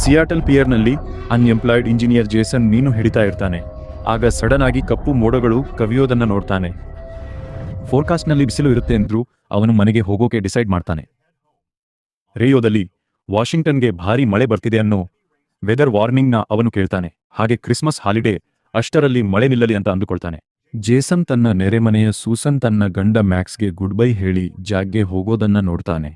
Seattle ಪಿಯರ್ನಲ್ಲಿ unemployed engineer Jason ಮೀನು ಹಿಡಿತಾ ಇರ್ತಾನೆ. ಆಗ ಸಡನ್ ಆಗಿ ಕಪ್ಪು ಮೋಡಗಳು ಕವಿಯೋದನ್ನ ನೋಡ್ತಾನೆ. ಫೋರ್ಕಾಸ್ಟ್ನಲ್ಲಿ ಬಿಸಿಲು ಇರುತ್ತೆ ಅಂದ್ರೂ ಅವನು ಮನೆಗೆ ಹೋಗೋಕೆ ಡಿಸೈಡ್ ಮಾಡ್ತಾನೆ. ರೇಯೋದಲ್ಲಿ ವಾಷಿಂಗ್ಟನ್ಗೆ ಭಾರಿ ಮಳೆ ಬರ್ತಿದೆ ಅನ್ನೋ ವೆದರ್ ವಾರ್ನಿಂಗ್ನ ಅವನು ಕೇಳ್ತಾನೆ. ಹಾಗೆ ಕ್ರಿಸ್ಮಸ್ ಹಾಲಿಡೇ ಅಷ್ಟರಲ್ಲಿ ಮಳೆ ನಿಲ್ಲಲಿ ಅಂತ ಅಂದುಕೊಳ್ತಾನೆ. ಜೇಸನ್ ತನ್ನ ನೆರೆಮನೆಯ ಸೂಸನ್ ತನ್ನ ಗಂಡ ಮ್ಯಾಕ್ಸ್ಗೆ ಗುಡ್ ಬೈ ಹೇಳಿ ಜಾಗ್ಗೆ ಹೋಗೋದನ್ನ ನೋಡ್ತಾನೆ.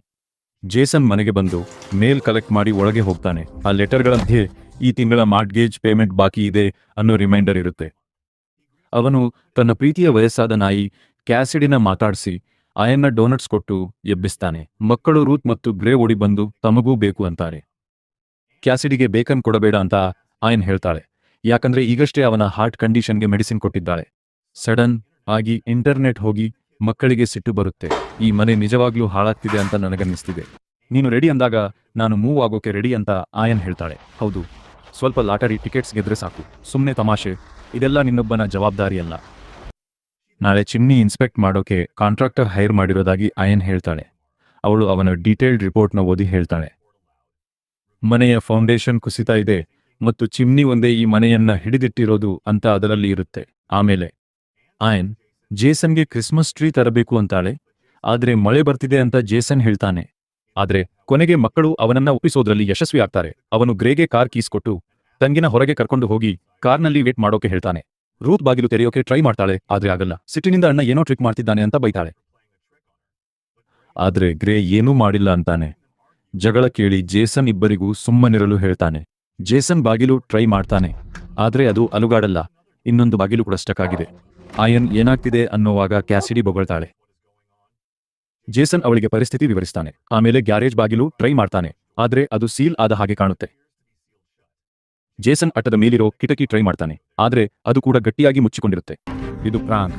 ಜೇಸನ್ ಮನೆಗೆ ಬಂದು ಮೇಲ್ ಕಲೆಕ್ಟ್ ಮಾಡಿ ಒಳಗೆ ಹೋಗ್ತಾನೆ. ಆ ಲೆಟರ್ಗಳ ಮಧ್ಯೆ ಈ ತಿಂಗಳ ಮಾರ್ಟ್ಗೇಜ್ ಪೇಮೆಂಟ್ ಬಾಕಿ ಇದೆ ಅನ್ನೋ ರಿಮೈಂಡರ್ ಇರುತ್ತೆ. ಅವನು ತನ್ನ ಪ್ರೀತಿಯ ವಯಸ್ಸಾದ ನಾಯಿ ಕ್ಯಾಸಿಡಿನ ಮಾತಾಡಿಸಿ ಆಯನ್ನ ಡೋನಟ್ಸ್ ಕೊಟ್ಟು ಎಬ್ಬಿಸ್ತಾನೆ. ಮಕ್ಕಳು ರೂತ್ ಮತ್ತು ಗ್ರೇ ಓಡಿ ಬಂದು ತಮಗೂ ಬೇಕು ಅಂತಾರೆ. ಕ್ಯಾಸಿಡಿಗೆ ಬೇಕನ್ ಕೊಡಬೇಡ ಅಂತ ಆಯನ್ ಹೇಳ್ತಾಳೆ, ಯಾಕಂದ್ರೆ ಈಗಷ್ಟೇ ಅವನ ಹಾರ್ಟ್ ಕಂಡೀಷನ್ಗೆ ಮೆಡಿಸಿನ್ ಕೊಟ್ಟಿದ್ದಾಳೆ. ಸಡನ್ ಆಗಿ ಇಂಟರ್ನೆಟ್ ಹೋಗಿ ಮಕ್ಕಳಿಗೆ ಸಿಟ್ಟು ಬರುತ್ತೆ. ಈ ಮನೆ ನಿಜವಾಗ್ಲೂ ಹಾಳಾಗ್ತಿದೆ ಅಂತ ನನಗನ್ನಿಸ್ತಿದೆ. ನೀನು ರೆಡಿ ಅಂದಾಗ ನಾನು ಮೂವ್ ಆಗೋಕೆ ರೆಡಿ ಅಂತ ಆಯನ್ ಹೇಳ್ತಾಳೆ. ಹೌದು, ಸ್ವಲ್ಪ ಲಾಟರಿ ಟಿಕೆಟ್ಸ್ ಗೆದ್ರೆ ಸಾಕು. ಸುಮ್ಮನೆ ತಮಾಷೆ, ಇದೆಲ್ಲ ನಿನ್ನೊಬ್ಬನ ಜವಾಬ್ದಾರಿಯಲ್ಲ. ನಾಳೆ ಚಿಮ್ನಿ ಇನ್ಸ್ಪೆಕ್ಟ್ ಮಾಡೋಕೆ ಕಾಂಟ್ರಾಕ್ಟರ್ ಹೈರ್ ಮಾಡಿರೋದಾಗಿ ಆಯನ್ ಹೇಳ್ತಾಳೆ. ಅವಳು ಅವನ ಡೀಟೇಲ್ಡ್ ರಿಪೋರ್ಟ್ನ ಓದಿ ಹೇಳ್ತಾಳೆ. ಮನೆಯ ಫೌಂಡೇಶನ್ ಕುಸಿತಾ ಇದೆ ಮತ್ತು ಚಿಮ್ನಿ ಒಂದೇ ಈ ಮನೆಯನ್ನ ಹಿಡಿದಿಟ್ಟಿರೋದು ಅಂತ ಅದರಲ್ಲಿ ಇರುತ್ತೆ. ಆಮೇಲೆ ಆಯನ್ ಜೇಸನ್ಗೆ ಕ್ರಿಸ್ಮಸ್ ಟ್ರೀ ತರಬೇಕು ಅಂತಾಳೆ. ಆದ್ರೆ ಮಳೆ ಬರ್ತಿದೆ ಅಂತ ಜೇಸನ್ ಹೇಳ್ತಾನೆ. ಆದ್ರೆ ಕೊನೆಗೆ ಮಕ್ಕಳು ಅವನನ್ನ ಒಪ್ಪಿಸೋದ್ರಲ್ಲಿ ಯಶಸ್ವಿ ಆಗ್ತಾರೆ. ಅವನು ಗ್ರೇಗೆ ಕಾರ್ ಕೀಸ್ ಕೊಟ್ಟು ತಂಗಿನ ಹೊರಗೆ ಕರ್ಕೊಂಡು ಹೋಗಿ ಕಾರ್ನಲ್ಲಿ ವೇಟ್ ಮಾಡೋಕೆ ಹೇಳ್ತಾನೆ. ರೂತ್ ಬಾಗಿಲು ತೆರೆಯೋಕೆ ಟ್ರೈ ಮಾಡ್ತಾಳೆ, ಆದ್ರೆ ಆಗಲ್ಲ. ಸಿಟ್ಟಿನಿಂದ ಅಣ್ಣ ಏನೋ ಟ್ರಿಕ್ ಮಾಡ್ತಿದ್ದಾನೆ ಅಂತ ಬೈತಾಳೆ. ಆದ್ರೆ ಗ್ರೇ ಏನೂ ಮಾಡಿಲ್ಲ ಅಂತಾನೆ. ಜಗಳ ಕೇಳಿ ಜೇಸನ್ ಇಬ್ಬರಿಗೂ ಸುಮ್ಮನಿರಲು ಹೇಳ್ತಾನೆ. ಜೇಸನ್ ಬಾಗಿಲು ಟ್ರೈ ಮಾಡ್ತಾನೆ, ಆದ್ರೆ ಅದು ಅಲುಗಾಡಲ್ಲ. ಇನ್ನೊಂದು ಬಾಗಿಲು ಕೂಡ ಸ್ಟಕ್ ಆಗಿದೆ. ಆಯನ್ ಏನಾಗ್ತಿದೆ ಅನ್ನೋವಾಗ ಕ್ಯಾಸಿಡಿ ಬೊಗಳ್ತಾಳೆ. ಜೇಸನ್ ಅವಳಿಗೆ ಪರಿಸ್ಥಿತಿ ವಿವರಿಸ್ತಾನೆ. ಆಮೇಲೆ ಗ್ಯಾರೇಜ್ ಬಾಗಿಲು ಟ್ರೈ ಮಾಡ್ತಾನೆ, ಆದ್ರೆ ಅದು ಸೀಲ್ ಆದ ಹಾಗೆ ಕಾಣುತ್ತೆ. ಜೇಸನ್ ಅಟ್ಟದ ಮೇಲಿರೋ ಕಿಟಕಿ ಟ್ರೈ ಮಾಡ್ತಾನೆ, ಆದ್ರೆ ಅದು ಕೂಡ ಗಟ್ಟಿಯಾಗಿ ಮುಚ್ಚಿಕೊಂಡಿರುತ್ತೆ. ಇದು ಪ್ರಾಂಕ್.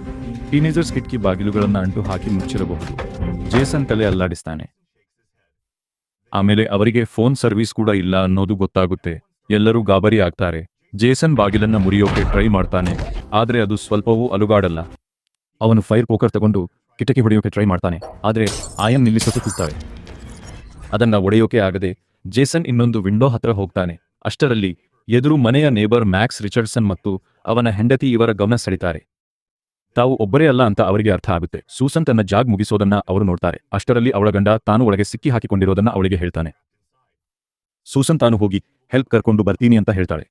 ಟೀನೇಜರ್ಸ್ ಕಿಟಕಿ ಬಾಗಿಲುಗಳನ್ನ ಅಂಟು ಹಾಕಿ ಮುಚ್ಚಿರಬಹುದು. ಜೇಸನ್ ತಲೆ ಅಲ್ಲಾಡಿಸ್ತಾನೆ. ಆಮೇಲೆ ಅವರಿಗೆ ಫೋನ್ ಸರ್ವಿಸ್ ಕೂಡ ಇಲ್ಲ ಅನ್ನೋದು ಗೊತ್ತಾಗುತ್ತೆ. ಎಲ್ಲರೂ ಗಾಬರಿ ಆಗ್ತಾರೆ. ಜೇಸನ್ ಬಾಗಿಲನ್ನ ಮುರಿಯೋಕೆ ಟ್ರೈ ಮಾಡ್ತಾನೆ, ಆದ್ರೆ ಅದು ಸ್ವಲ್ಪವೂ ಅಲುಗಾಡಲ್ಲ. ಅವನು ಫೈರ್ ಪೋಕರ್ ತಗೊಂಡು ಕಿಟಕಿ ಹೊಡೆಯೋಕೆ ಟ್ರೈ ಮಾಡ್ತಾನೆ, ಆದ್ರೆ ಆಯನ್ ನಿಲ್ಲಿಸುತ್ತಾಳೆ. ಅದನ್ನ ಒಡೆಯೋಕೆ ಆಗದೆ ಜೇಸನ್ ಇನ್ನೊಂದು ವಿಂಡೋ ಹತ್ರ ಹೋಗ್ತಾನೆ. ಅಷ್ಟರಲ್ಲಿ ಎದುರು ಮನೆಯ ನೇಬರ್ ಮ್ಯಾಕ್ಸ್ ರಿಚರ್ಡ್ಸನ್ ಮತ್ತು ಅವನ ಹೆಂಡತಿ ಇವರ ಗಮನ ಸೆಳೀತಾರೆ. ತಾವು ಒಬ್ಬರೇ ಅಲ್ಲ ಅಂತ ಅವರಿಗೆ ಅರ್ಥ ಆಗುತ್ತೆ. ಸೂಸನ್ ತನ್ನ ಜಾಗ್ ಮುಗಿಸೋದನ್ನ ಅವರು ನೋಡ್ತಾರೆ. ಅಷ್ಟರಲ್ಲಿ ಅವಳ ಗಂಡ ತಾನು ಒಳಗೆ ಸಿಕ್ಕಿ ಹಾಕಿಕೊಂಡಿರೋದನ್ನ ಅವಳಿಗೆ ಹೇಳ್ತಾನೆ. ಸೂಸನ್ ತಾನು ಹೋಗಿ ಹೆಲ್ಪ್ ಕರ್ಕೊಂಡು ಬರ್ತೀನಿ ಅಂತ ಹೇಳ್ತಾಳೆ.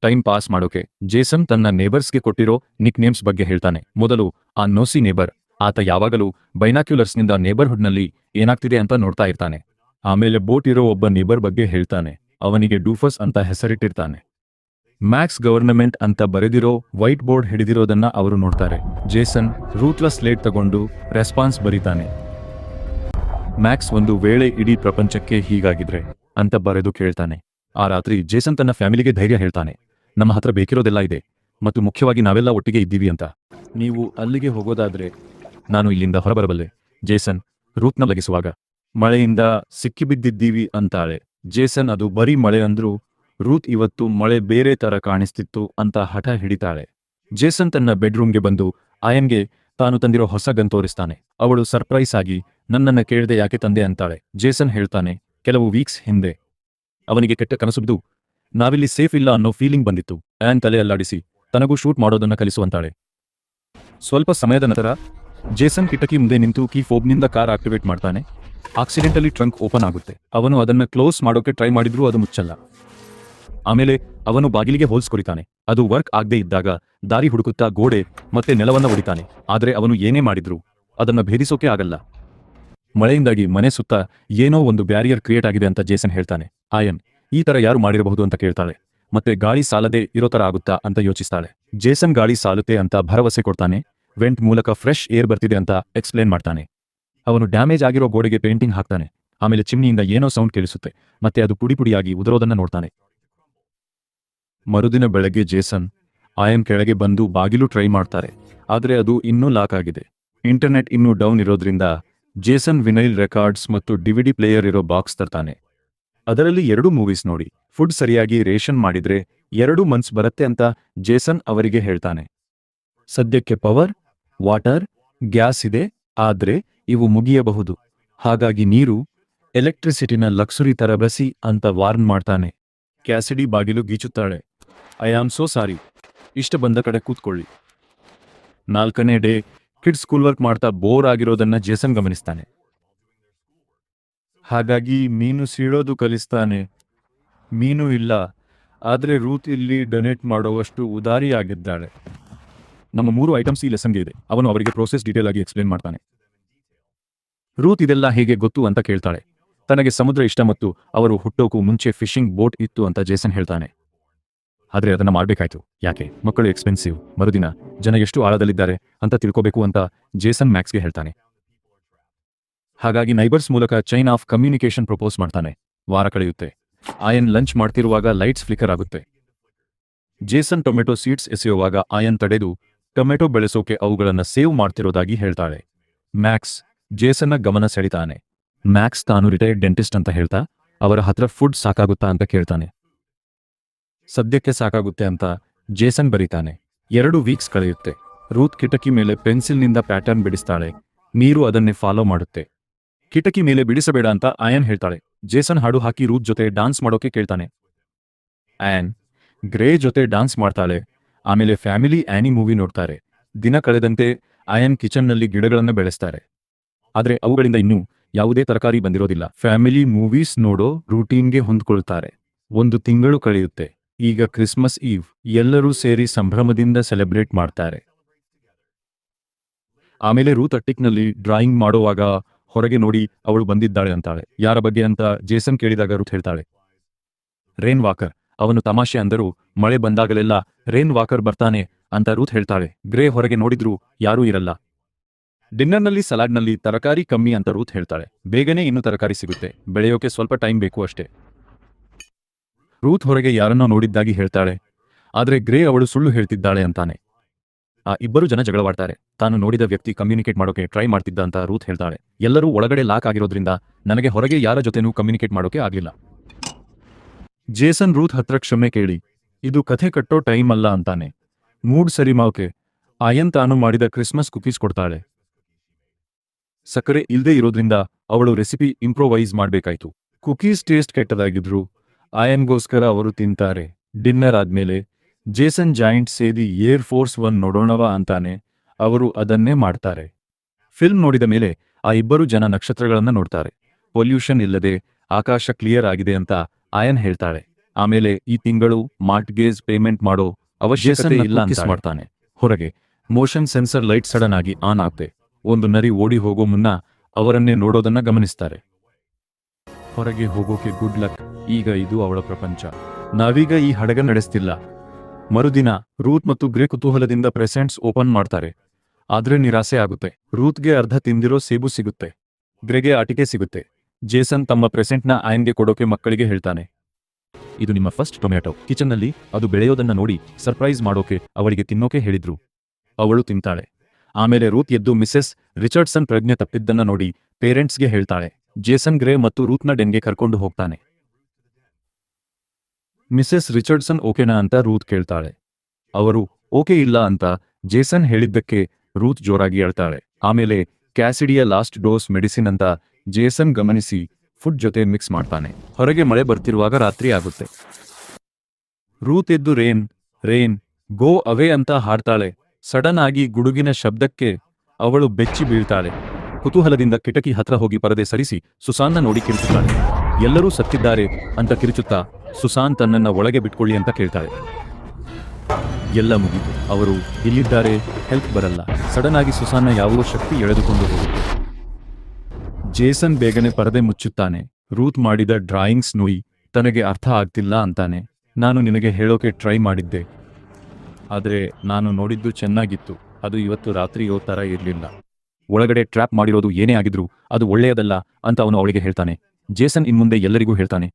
ಟೈಮ್ ಪಾಸ್ ಮಾಡೋಕೆ ಜೇಸನ್ ತನ್ನ ನೇಬರ್ಸ್ಗೆ ಕೊಟ್ಟಿರೋ ನಿಕ್ ನೇಮ್ಸ್ ಬಗ್ಗೆ ಹೇಳ್ತಾನೆ. ಮೊದಲು ಆ ನೋಸಿ ನೇಬರ್, ಆತ ಯಾವಾಗಲೂ ಬೈನಾಕ್ಯುಲರ್ಸ್ನಿಂದ ನೇಬರ್ಹುಡ್ನಲ್ಲಿ ಏನಾಗ್ತಿದೆ ಅಂತ ನೋಡ್ತಾ ಇರ್ತಾನೆ. ಆಮೇಲೆ ಬೋಟ್ ಇರೋ ಒಬ್ಬ ನೇಬರ್ ಬಗ್ಗೆ ಹೇಳ್ತಾನೆ. ಅವನಿಗೆ ಡೂಫಸ್ ಅಂತ ಹೆಸರಿಟ್ಟಿರ್ತಾನೆ. ಮ್ಯಾಕ್ಸ್ ಗವರ್ನಮೆಂಟ್ ಅಂತ ಬರೆದಿರೋ ವೈಟ್ ಬೋರ್ಡ್ ಹಿಡಿದಿರೋದನ್ನ ಅವರು ನೋಡ್ತಾರೆ. ಜೇಸನ್ ರೂತ್ಲೆಸ್ ಸ್ಲೇಟ್ ತಗೊಂಡು ರೆಸ್ಪಾನ್ಸ್ ಬರೀತಾನೆ. ಮ್ಯಾಕ್ಸ್ ಒಂದು ವೇಳೆ ಇಡೀ ಪ್ರಪಂಚಕ್ಕೆ ಹೀಗಾಗಿದ್ರೆ ಅಂತ ಬರೆದು ಕೇಳ್ತಾನೆ. ಆ ರಾತ್ರಿ ಜೇಸನ್ ತನ್ನ ಫ್ಯಾಮಿಲಿಗೆ ಧೈರ್ಯ ಹೇಳ್ತಾನೆ. ನಮ್ಮ ಹತ್ರ ಬೇಕಿರೋದೆಲ್ಲ ಇದೆ ಮತ್ತು ಮುಖ್ಯವಾಗಿ ನಾವೆಲ್ಲ ಒಟ್ಟಿಗೆ ಇದ್ದೀವಿ ಅಂತ. ನೀವು ಅಲ್ಲಿಗೆ ಹೋಗೋದಾದ್ರೆ ನಾನು ಇಲ್ಲಿಂದ ಹೊರಬರಬಲ್ಲೆ. ಜೇಸನ್ ರೂತ್ನ ಲಗಿಸುವಾಗ ಮಳೆಯಿಂದ ಸಿಕ್ಕಿಬಿದ್ದಿದ್ದೀವಿ ಅಂತಾಳೆ. ಜೇಸನ್ ಅದು ಬರೀ ಮಳೆ ಅಂದ್ರೂ ರೂತ್ ಇವತ್ತು ಮಳೆ ಬೇರೆ ತರ ಕಾಣಿಸ್ತಿತ್ತು ಅಂತ ಹಠ ಹಿಡಿತಾಳೆ. ಜೇಸನ್ ತನ್ನ ಬೆಡ್ರೂಮ್ಗೆ ಬಂದು ಆಯನ್ಗೆ ತಾನು ತಂದಿರೋ ಹೊಸ ಗನ್ ತೋರಿಸ್ತಾನೆ. ಅವಳು ಸರ್ಪ್ರೈಸ್ ಆಗಿ ನನ್ನನ್ನ ಕೇಳದೆ ಯಾಕೆ ತಂದೆ ಅಂತಾಳೆ. ಜೇಸನ್ ಹೇಳ್ತಾನೆ, ಕೆಲವು ವೀಕ್ಸ್ ಹಿಂದೆ ಅವನಿಗೆ ಕೆಟ್ಟ ಕನಸು ಬಿದ್ದು ನಾವಿಲ್ಲಿ ಸೇಫ್ ಇಲ್ಲ ಅನ್ನೋ ಫೀಲಿಂಗ್ ಬಂದಿತ್ತು. ಆಯನ್ ತಲೆ ಅಲ್ಲಾಡಿಸಿ ತನಗೂ ಶೂಟ್ ಮಾಡೋದನ್ನ ಕಲಿಸುವಂತಾಳೆ. ಸ್ವಲ್ಪ ಸಮಯದ ನಂತರ ಜೇಸನ್ ಕಿಟಕಿ ಮುಂದೆ ನಿಂತು ಕೀ ಫೋಬ್ನಿಂದ ಕಾರ್ ಆಕ್ಟಿವೇಟ್ ಮಾಡ್ತಾನೆ. ಆಕ್ಸಿಡೆಂಟಲಿ ಟ್ರಂಕ್ ಓಪನ್ ಆಗುತ್ತೆ. ಅವನು ಅದನ್ನ ಕ್ಲೋಸ್ ಮಾಡೋಕೆ ಟ್ರೈ ಮಾಡಿದ್ರೂ ಅದು ಮುಚ್ಚಲ್ಲ. ಆಮೇಲೆ ಅವನು ಬಾಗಿಲಿಗೆ ಹೋಲ್ಸ್ ಕೊರಿತಾನೆ. ಅದು ವರ್ಕ್ ಆಗದೆ ಇದ್ದಾಗ ದಾರಿ ಹುಡುಕುತ್ತಾ ಗೋಡೆ ಮತ್ತೆ ನೆಲವನ್ನ ಹೊಡಿತಾನೆ. ಆದ್ರೆ ಅವನು ಏನೇ ಮಾಡಿದ್ರು ಅದನ್ನ ಭೇದಿಸೋಕೆ ಆಗಲ್ಲ. ಮಳೆಯಿಂದಾಗಿ ಮನೆ ಸುತ್ತ ಏನೋ ಒಂದು ಬ್ಯಾರಿಯರ್ ಕ್ರಿಯೇಟ್ ಆಗಿದೆ ಅಂತ ಜೇಸನ್ ಹೇಳ್ತಾನೆ. ಆಯನ್ ಈ ತರ ಯಾರು ಮಾಡಿರಬಹುದು ಅಂತ ಕೇಳ್ತಾಳೆ. ಮತ್ತೆ ಗಾಳಿ ಸಾಲದೆ ಇರೋ ತರ ಆಗುತ್ತಾ ಅಂತ ಯೋಚಿಸ್ತಾಳೆ. ಜೇಸನ್ ಗಾಳಿ ಸಾಲುತ್ತೆ ಅಂತ ಭರವಸೆ ಕೊಡ್ತಾನೆ. ವೆಂಟ್ ಮೂಲಕ ಫ್ರೆಶ್ ಏರ್ ಬರ್ತಿದೆ ಅಂತ ಎಕ್ಸ್ಪ್ಲೇನ್ ಮಾಡ್ತಾನೆ. ಅವನು ಡ್ಯಾಮೇಜ್ ಆಗಿರೋ ಗೋಡೆಗೆ ಪೇಂಟಿಂಗ್ ಹಾಕ್ತಾನೆ. ಆಮೇಲೆ ಚಿಮ್ನಿಯಿಂದ ಏನೋ ಸೌಂಡ್ ಕೇಳಿಸುತ್ತೆ, ಮತ್ತೆ ಅದು ಪುಡಿ ಪುಡಿಯಾಗಿ ಉದುರೋದನ್ನ ನೋಡ್ತಾನೆ. ಮರುದಿನ ಬೆಳಗ್ಗೆ ಜೇಸನ್ ಆಯನ್ ಕೆಳಗೆ ಬಂದು ಬಾಗಿಲು ಟ್ರೈ ಮಾಡ್ತಾರೆ, ಆದ್ರೆ ಅದು ಇನ್ನೂ ಲಾಕ್ ಆಗಿದೆ. ಇಂಟರ್ನೆಟ್ ಇನ್ನೂ ಡೌನ್ ಇರೋದ್ರಿಂದ ಜೇಸನ್ ವಿನೈಲ್ ರೆಕಾರ್ಡ್ಸ್ ಮತ್ತು ಡಿವಿಡಿ ಪ್ಲೇಯರ್ ಇರೋ ಬಾಕ್ಸ್ ತರ್ತಾನೆ. ಅದರಲ್ಲಿ 2 ಮೂವೀಸ್ ನೋಡಿ ಫುಡ್ ಸರಿಯಾಗಿ ರೇಷನ್ ಮಾಡಿದ್ರೆ 2 ಮಂತ್ಸ್ ಬರುತ್ತೆ ಅಂತ ಜೇಸನ್ ಅವರಿಗೆ ಹೇಳ್ತಾನೆ. ಸದ್ಯಕ್ಕೆ ಪವರ್, ವಾಟರ್, ಗ್ಯಾಸ್ ಇದೆ, ಆದ್ರೆ ಇವು ಮುಗಿಯಬಹುದು. ಹಾಗಾಗಿ ನೀರು, ಎಲೆಕ್ಟ್ರಿಸಿಟಿನ ಲಕ್ಸುರಿ ತರ ಬಳಸಿ ಅಂತ ವಾರ್ನ್ ಮಾಡ್ತಾನೆ. ಕ್ಯಾಸಿಡಿ ಬಾಗಿಲು ಗೀಚುತ್ತಾಳೆ. I am so sorry. ಇಷ್ಟ ಬಂದ ಕಡೆ ಕೂತ್ಕೊಳ್ಳಿ. 4ನೇ ಡೇ ಕಿಡ್ ಸ್ಕೂಲ್ ವರ್ಕ್ ಮಾಡ್ತಾ ಬೋರ್ ಆಗಿರೋದನ್ನ ಜೇಸನ್ ಗಮನಿಸ್ತಾನೆ. ಹಾಗಾಗಿ ಮೀನು ಸೀಳೋದು ಕಲಿಸ್ತಾನೆ. ಮೀನು ಇಲ್ಲ, ಆದರೆ ರೂತ್ ಇಲ್ಲಿ ಡೊನೇಟ್ ಮಾಡೋವಷ್ಟು ಉದಾರಿಯಾಗಿದ್ದಾಳೆ. ನಮ್ಮ 3 ಐಟಮ್ಸ್ ಈ ಲೆಸನ್ಗೆ ಇದೆ. ಅವನು ಅವರಿಗೆ ಪ್ರೋಸೆಸ್ ಡೀಟೇಲ್ ಆಗಿ ಎಕ್ಸ್ಪ್ಲೇನ್ ಮಾಡ್ತಾನೆ. ರೂತ್ ಇದೆಲ್ಲ ಹೇಗೆ ಗೊತ್ತು ಅಂತ ಕೇಳ್ತಾಳೆ. ತನಗೆ ಸಮುದ್ರ ಇಷ್ಟ ಮತ್ತು ಅವರು ಹುಟ್ಟೋಕು ಮುಂಚೆ ಫಿಶಿಂಗ್ ಬೋಟ್ ಇತ್ತು ಅಂತ ಜೇಸನ್ ಹೇಳ್ತಾನೆ. ಆದ್ರೆ ಅದನ್ನ ಮಾಡ್ಬೇಕಾಯ್ತು. ಯಾಕೆ? ಮಕ್ಕಳು ಎಕ್ಸ್ಪೆನ್ಸಿವ್. ಮರುದಿನ ಜನ ಎಷ್ಟು ಆಳದಲ್ಲಿದ್ದಾರೆ ಅಂತ ತಿಳ್ಕೋಬೇಕು ಅಂತ ಜೇಸನ್ ಮ್ಯಾಕ್ಸ್ಗೆ ಹೇಳ್ತಾನೆ. ಹಾಗಾಗಿ ನೈಬರ್ಸ್ ಮೂಲಕ ಚೈನ್ ಆಫ್ ಕಮ್ಯುನಿಕೇಶನ್ ಪ್ರಪೋಸ್ ಮಾಡ್ತಾನೆ. ವಾರ ಕಳೆಯುತ್ತೆ. ಆಯನ್ ಲಂಚ್ ಮಾಡ್ತಿರುವಾಗ ಲೈಟ್ಸ್ ಫ್ಲಿಕರ್ ಆಗುತ್ತೆ. ಜೇಸನ್ ಟೊಮೆಟೊ ಸೀಡ್ಸ್ ಎಸೆಯುವಾಗ ಆಯನ್ ತಡೆದು ಟೊಮೆಟೊ ಬೆಳೆಸೋಕೆ ಅವುಗಳನ್ನ ಸೇವ್ ಮಾಡ್ತಿರೋದಾಗಿ ಹೇಳ್ತಾಳೆ. ಮ್ಯಾಕ್ಸ್ ಜೇಸನ್ನ ಗಮನ ಸೆಳಿತಾನೆ. ಮ್ಯಾಕ್ಸ್ ತಾನು ರಿಟೈರ್ಡ್ ಡೆಂಟಿಸ್ಟ್ ಅಂತ ಹೇಳ್ತಾ ಅವರ ಹತ್ರ ಫುಡ್ ಸಾಕಾಗುತ್ತಾ ಅಂತ ಕೇಳ್ತಾನೆ. ಸದ್ಯಕ್ಕೆ ಸಾಕಾಗುತ್ತೆ ಅಂತ ಜೇಸನ್ ಬರೀತಾನೆ. 2 ವೀಕ್ಸ್ ಕಳೆಯುತ್ತೆ. ರೂತ್ ಕಿಟಕಿ ಮೇಲೆ ಪೆನ್ಸಿಲ್ನಿಂದ ಪ್ಯಾಟರ್ನ್ ಬಿಡಿಸ್ತಾಳೆ. ನೀರು ಅದನ್ನೇ ಫಾಲೋ ಮಾಡುತ್ತೆ. ಕಿಟಕಿ ಮೇಲೆ ಬಿಡಿಸಬೇಡ ಅಂತ ಆಯನ್ ಹೇಳ್ತಾಳೆ. ಜೇಸನ್ ಹಾಡು ಹಾಕಿ ರೂತ್ ಜೊತೆ ಡಾನ್ಸ್ ಮಾಡೋಕೆ ಕೇಳ್ತಾನೆ. ಆ್ಯನ್ ಗ್ರೇ ಜೊತೆ ಡಾನ್ಸ್ ಮಾಡ್ತಾಳೆ. ಆಮೇಲೆ ಫ್ಯಾಮಿಲಿ ಆ್ಯನಿ ಮೂವಿ ನೋಡ್ತಾರೆ. ದಿನ ಕಳೆದಂತೆ ಆಯನ್ ಕಿಚನ್ನಲ್ಲಿ ಗಿಡಗಳನ್ನು ಬೆಳೆಸ್ತಾರೆ. ಆದ್ರೆ ಅವುಗಳಿಂದ ಇನ್ನೂ ಯಾವುದೇ ತರಕಾರಿ ಬಂದಿರೋದಿಲ್ಲ. ಫ್ಯಾಮಿಲಿ ಮೂವೀಸ್ ನೋಡೋ ರೂಟೀನ್ಗೆ ಹೊಂದ್ಕೊಳ್ತಾರೆ. 1 ತಿಂಗಳು ಕಳೆಯುತ್ತೆ. ಈಗ ಕ್ರಿಸ್ಮಸ್ ಈವ್. ಎಲ್ಲರೂ ಸೇರಿ ಸಂಭ್ರಮದಿಂದ ಸೆಲೆಬ್ರೇಟ್ ಮಾಡ್ತಾರೆ. ಆಮೇಲೆ ರೂತ್ ಅಟ್ಟಿಕ್ನಲ್ಲಿ ಡ್ರಾಯಿಂಗ್ ಮಾಡೋವಾಗ ಹೊರಗೆ ನೋಡಿ ಅವಳು ಬಂದಿದ್ದಾಳೆ ಅಂತಾಳೆ. ಯಾರ ಬಗ್ಗೆ ಅಂತ ಜೇಸನ್ ಕೇಳಿದಾಗ ರೂತ್ ಹೇಳ್ತಾಳೆ, ರೇನ್ ವಾಕರ್. ಅವನು ತಮಾಷೆ ಅಂದರೂ ಮಳೆ ಬಂದಾಗಲೆಲ್ಲ ರೇನ್ ವಾಕರ್ ಬರ್ತಾನೆ ಅಂತ ರೂತ್ ಹೇಳ್ತಾಳೆ. ಗ್ರೇ ಹೊರಗೆ ನೋಡಿದ್ರೂ ಯಾರೂ ಇರಲ್ಲ. ಡಿನ್ನರ್ನಲ್ಲಿ ಸಲಾಡ್ನಲ್ಲಿ ತರಕಾರಿ ಕಮ್ಮಿ ಅಂತ ರೂತ್ ಹೇಳ್ತಾಳೆ. ಬೇಗನೆ ಇನ್ನೂ ತರಕಾರಿ ಸಿಗುತ್ತೆ. ಬೆಳೆಯೋಕೆ ಸ್ವಲ್ಪ ಟೈಮ್ ಬೇಕು ಅಷ್ಟೇ. ರೂತ್ ಹೊರಗೆ ಯಾರನ್ನೋ ನೋಡಿದ್ದಾಗಿ ಹೇಳ್ತಾಳೆ. ಆದ್ರೆ ಗ್ರೇ ಅವಳು ಸುಳ್ಳು ಹೇಳ್ತಿದ್ದಾಳೆ ಅಂತಾನೆ. ಆ ಇಬ್ಬರು ಜನ ಜಗಳವಾಡ್ತಾರೆ. ತಾನು ನೋಡಿದ ವ್ಯಕ್ತಿ ಕಮ್ಯುನಿಕೇಟ್ ಮಾಡೋಕೆ ಟ್ರೈ ಮಾಡ್ತಿದ್ದ ಅಂತ ರೂತ್ ಹೇಳ್ತಾಳೆ. ಎಲ್ಲರೂ ಒಳಗಡೆ ಲಾಕ್ ಆಗಿರೋದ್ರಿಂದ ನನಗೆ ಹೊರಗೆ ಯಾರ ಜೊತೆನೂ ಕಮ್ಯುನಿಕೇಟ್ ಮಾಡೋಕೆ ಆಗ್ಲಿಲ್ಲ. ಜೇಸನ್ ರೂತ್ ಹತ್ರ ಕ್ಷಮೆ ಕೇಳಿ, ಇದು ಕಥೆ ಕಟ್ಟೋ ಟೈಮ್ ಅಲ್ಲ ಅಂತಾನೆ. ಮೂಡ್ ಸರಿ ಮಾಡೋಕೆ ಆಯನ್ ತಾನು ಮಾಡಿದ ಕ್ರಿಸ್ಮಸ್ ಕುಕೀಸ್ ಕೊಡ್ತಾಳೆ. ಸಕ್ಕರೆ ಇಲ್ದೇ ಇರೋದ್ರಿಂದ ಅವಳು ರೆಸಿಪಿ ಇಂಪ್ರೋವೈಸ್ ಮಾಡ್ಬೇಕಾಯ್ತು. ಕುಕೀಸ್ ಟೇಸ್ಟ್ ಕೆಟ್ಟದಾಗಿದ್ರು ಆಯನ್ಗೋಸ್ಕರ ಅವರು ತಿಂತಾರೆ. ಡಿನ್ನರ್ ಆದ್ಮೇಲೆ ಜೇಸನ್ ಜಾಯಿಂಟ್ ಸೇದಿ ಏರ್ ಫೋರ್ಸ್ 1 ನೋಡೋಣವಾ ಅಂತಾನೆ. ಅವರು ಅದನ್ನೇ ಮಾಡ್ತಾರೆ. ಫಿಲ್ಮ್ ನೋಡಿದ ಮೇಲೆ ಆ ಇಬ್ಬರು ಜನ ನಕ್ಷತ್ರಗಳನ್ನ ನೋಡ್ತಾರೆ. ಪೊಲ್ಯೂಷನ್ ಇಲ್ಲದೆ ಆಕಾಶ ಕ್ಲಿಯರ್ ಆಗಿದೆ ಅಂತ ಆಯನ್ ಹೇಳ್ತಾಳೆ. ಆಮೇಲೆ ಈ ತಿಂಗಳು ಮಾರ್ಟ್ಗೇಜ್ ಪೇಮೆಂಟ್ ಮಾಡೋ ಅವಶ್ಯಕತೆ ಇಲ್ಲ ಅಂತ ಮಾಡ್ತಾನೆ. ಹೊರಗೆ ಮೋಷನ್ ಸೆನ್ಸರ್ ಲೈಟ್ ಸಡನ್ ಆಗಿ ಆನ್ ಆಗುತ್ತೆ. ಒಂದು ನರಿ ಓಡಿ ಹೋಗೋ ಮುನ್ನ ಅವರನ್ನೇ ನೋಡೋದನ್ನ ಗಮನಿಸ್ತಾರೆ. ಹೊರಗೆ ಹೋಗೋಕೆ ಗುಡ್ ಲಕ್. ಈಗ ಇದು ಅವಳ ಪ್ರಪಂಚ. ನಾವೀಗ ಈ ಹಡಗ ನಡೆಸ್ತಿಲ್ಲ. ಮರುದಿನ ರೂತ್ ಮತ್ತು ಗ್ರೇ ಕುತೂಹಲದಿಂದ ಪ್ರೆಸೆಂಟ್ಸ್ ಓಪನ್ ಮಾಡ್ತಾರೆ. ಆದ್ರೆ ನಿರಾಸೆ ಆಗುತ್ತೆ. ರೂತ್ಗೆ ಅರ್ಧ ತಿಂದಿರೋ ಸೇಬು ಸಿಗುತ್ತೆ. ಗ್ರೆಗೆ ಆಟಿಕೆ ಸಿಗುತ್ತೆ. ಜೇಸನ್ ತಮ್ಮ ಪ್ರೆಸೆಂಟ್ನ ಆಯನ್ಗೆ ಕೊಡೋಕೆ ಮಕ್ಕಳಿಗೆ ಹೇಳ್ತಾನೆ. ಇದು ನಿಮ್ಮ ಫಸ್ಟ್ ಟೊಮ್ಯಾಟೊ. ಕಿಚನ್ನಲ್ಲಿ ಅದು ಬೆಳೆಯೋದನ್ನ ನೋಡಿ ಸರ್ಪ್ರೈಸ್ ಮಾಡೋಕೆ ಅವಳಿಗೆ ತಿನ್ನೋಕೆ ಹೇಳಿದ್ರು. ಅವಳು ತಿಂತಾಳೆ. ಆಮೇಲೆ ರೂತ್ ಎದ್ದು ಮಿಸೆಸ್ ರಿಚರ್ಡ್ಸನ್ ಪ್ರಜ್ಞೆ ತಪ್ಪಿದ್ದನ್ನ ನೋಡಿ ಪೇರೆಂಟ್ಸ್ಗೆ ಹೇಳ್ತಾಳೆ. ಜೇಸನ್ ಗ್ರೇ ಮತ್ತು ರೂತ್ನ ಡೆನ್ಗೆ ಕರ್ಕೊಂಡು ಹೋಗ್ತಾನೆ. ಮಿಸೆಸ್ ರಿಚರ್ಡ್ಸನ್ ಓಕೆನಾ ಅಂತ ರೂತ್ ಕೇಳ್ತಾಳೆ. ಅವರು ಓಕೆ ಇಲ್ಲ ಅಂತ ಜೇಸನ್ ಹೇಳಿದ್ದಕ್ಕೆ ರೂತ್ ಜೋರಾಗಿ ಅಳ್ತಾಳೆ. ಆಮೇಲೆ ಕ್ಯಾಸಿಡಿಯ ಲಾಸ್ಟ್ ಡೋಸ್ ಮೆಡಿಸಿನ್ ಅಂತ ಜೇಸನ್ ಗಮನಿಸಿ ಫುಡ್ ಜೊತೆ ಮಿಕ್ಸ್ ಮಾಡ್ತಾನೆ. ಹೊರಗೆ ಮಳೆ ಬರ್ತಿರುವಾಗ ರಾತ್ರಿ ಆಗುತ್ತೆ. ರೂತ್ ಎದ್ದು ರೇನ್ ರೇನ್ ಗೋ ಅವೇ ಅಂತ ಹಾಡ್ತಾಳೆ. ಸಡನ್ ಆಗಿ ಗುಡುಗಿನ ಶಬ್ದಕ್ಕೆ ಅವಳು ಬೆಚ್ಚಿ ಬೀಳ್ತಾಳೆ. ಕುತೂಹಲದಿಂದ ಕಿಟಕಿ ಹತ್ರ ಹೋಗಿ ಪರದೆ ಸರಿಸಿ ಸುಸಾನ್ನ ನೋಡಿ ಕಿರುಚುತ್ತಾಳೆ. ಎಲ್ಲರೂ ಸತ್ತಿದ್ದಾರೆ ಅಂತ ಕಿರುಚುತ್ತಾ ಸುಸಾನ್ ತನ್ನನ್ನ ಒಳಗೆ ಬಿಟ್ಕೊಳ್ಳಿ ಅಂತ ಕೇಳ್ತಾಳೆ. ಎಲ್ಲ ಮುಗಿತು. ಅವರು ಇಲ್ಲಿದ್ದಾರೆ, ಹೆಲ್ಪ್ ಬರಲ್ಲ. ಸಡನ್ ಆಗಿ ಸುಸಾನ್ನ ಯಾವುದೋ ಶಕ್ತಿ ಎಳೆದುಕೊಂಡು ಹೋಗುತ್ತೆ. ಜೇಸನ್ ಬೇಗನೆ ಪರದೆ ಮುಚ್ಚುತ್ತಾನೆ. ರೂತ್ ಮಾಡಿದ ಡ್ರಾಯಿಂಗ್ಸ್ ನುಯಿ ತನಗೆ ಅರ್ಥ ಆಗ್ತಿಲ್ಲ ಅಂತಾನೆ. ನಾನು ನಿನಗೆ ಹೇಳೋಕೆ ಟ್ರೈ ಮಾಡಿದ್ದೆ, ಆದರೆ ನಾನು ನೋಡಿದ್ದು ಚೆನ್ನಾಗಿತ್ತು. ಅದು ಇವತ್ತು ರಾತ್ರಿಯೋ ತರ ಇರಲಿಲ್ಲ. ಒಳಗಡೆ ಟ್ರ್ಯಾಪ್ ಮಾಡಿರೋದು ಏನೇ ಆಗಿದ್ರು ಅದು ಒಳ್ಳೆಯದಲ್ಲ ಅಂತ ಅವನು ಅವಳಿಗೆ ಹೇಳ್ತಾನೆ. ಜೇಸನ್ ಇನ್ಮುಂದೆ ಎಲ್ಲರಿಗೂ ಹೇಳ್ತಾನೆ,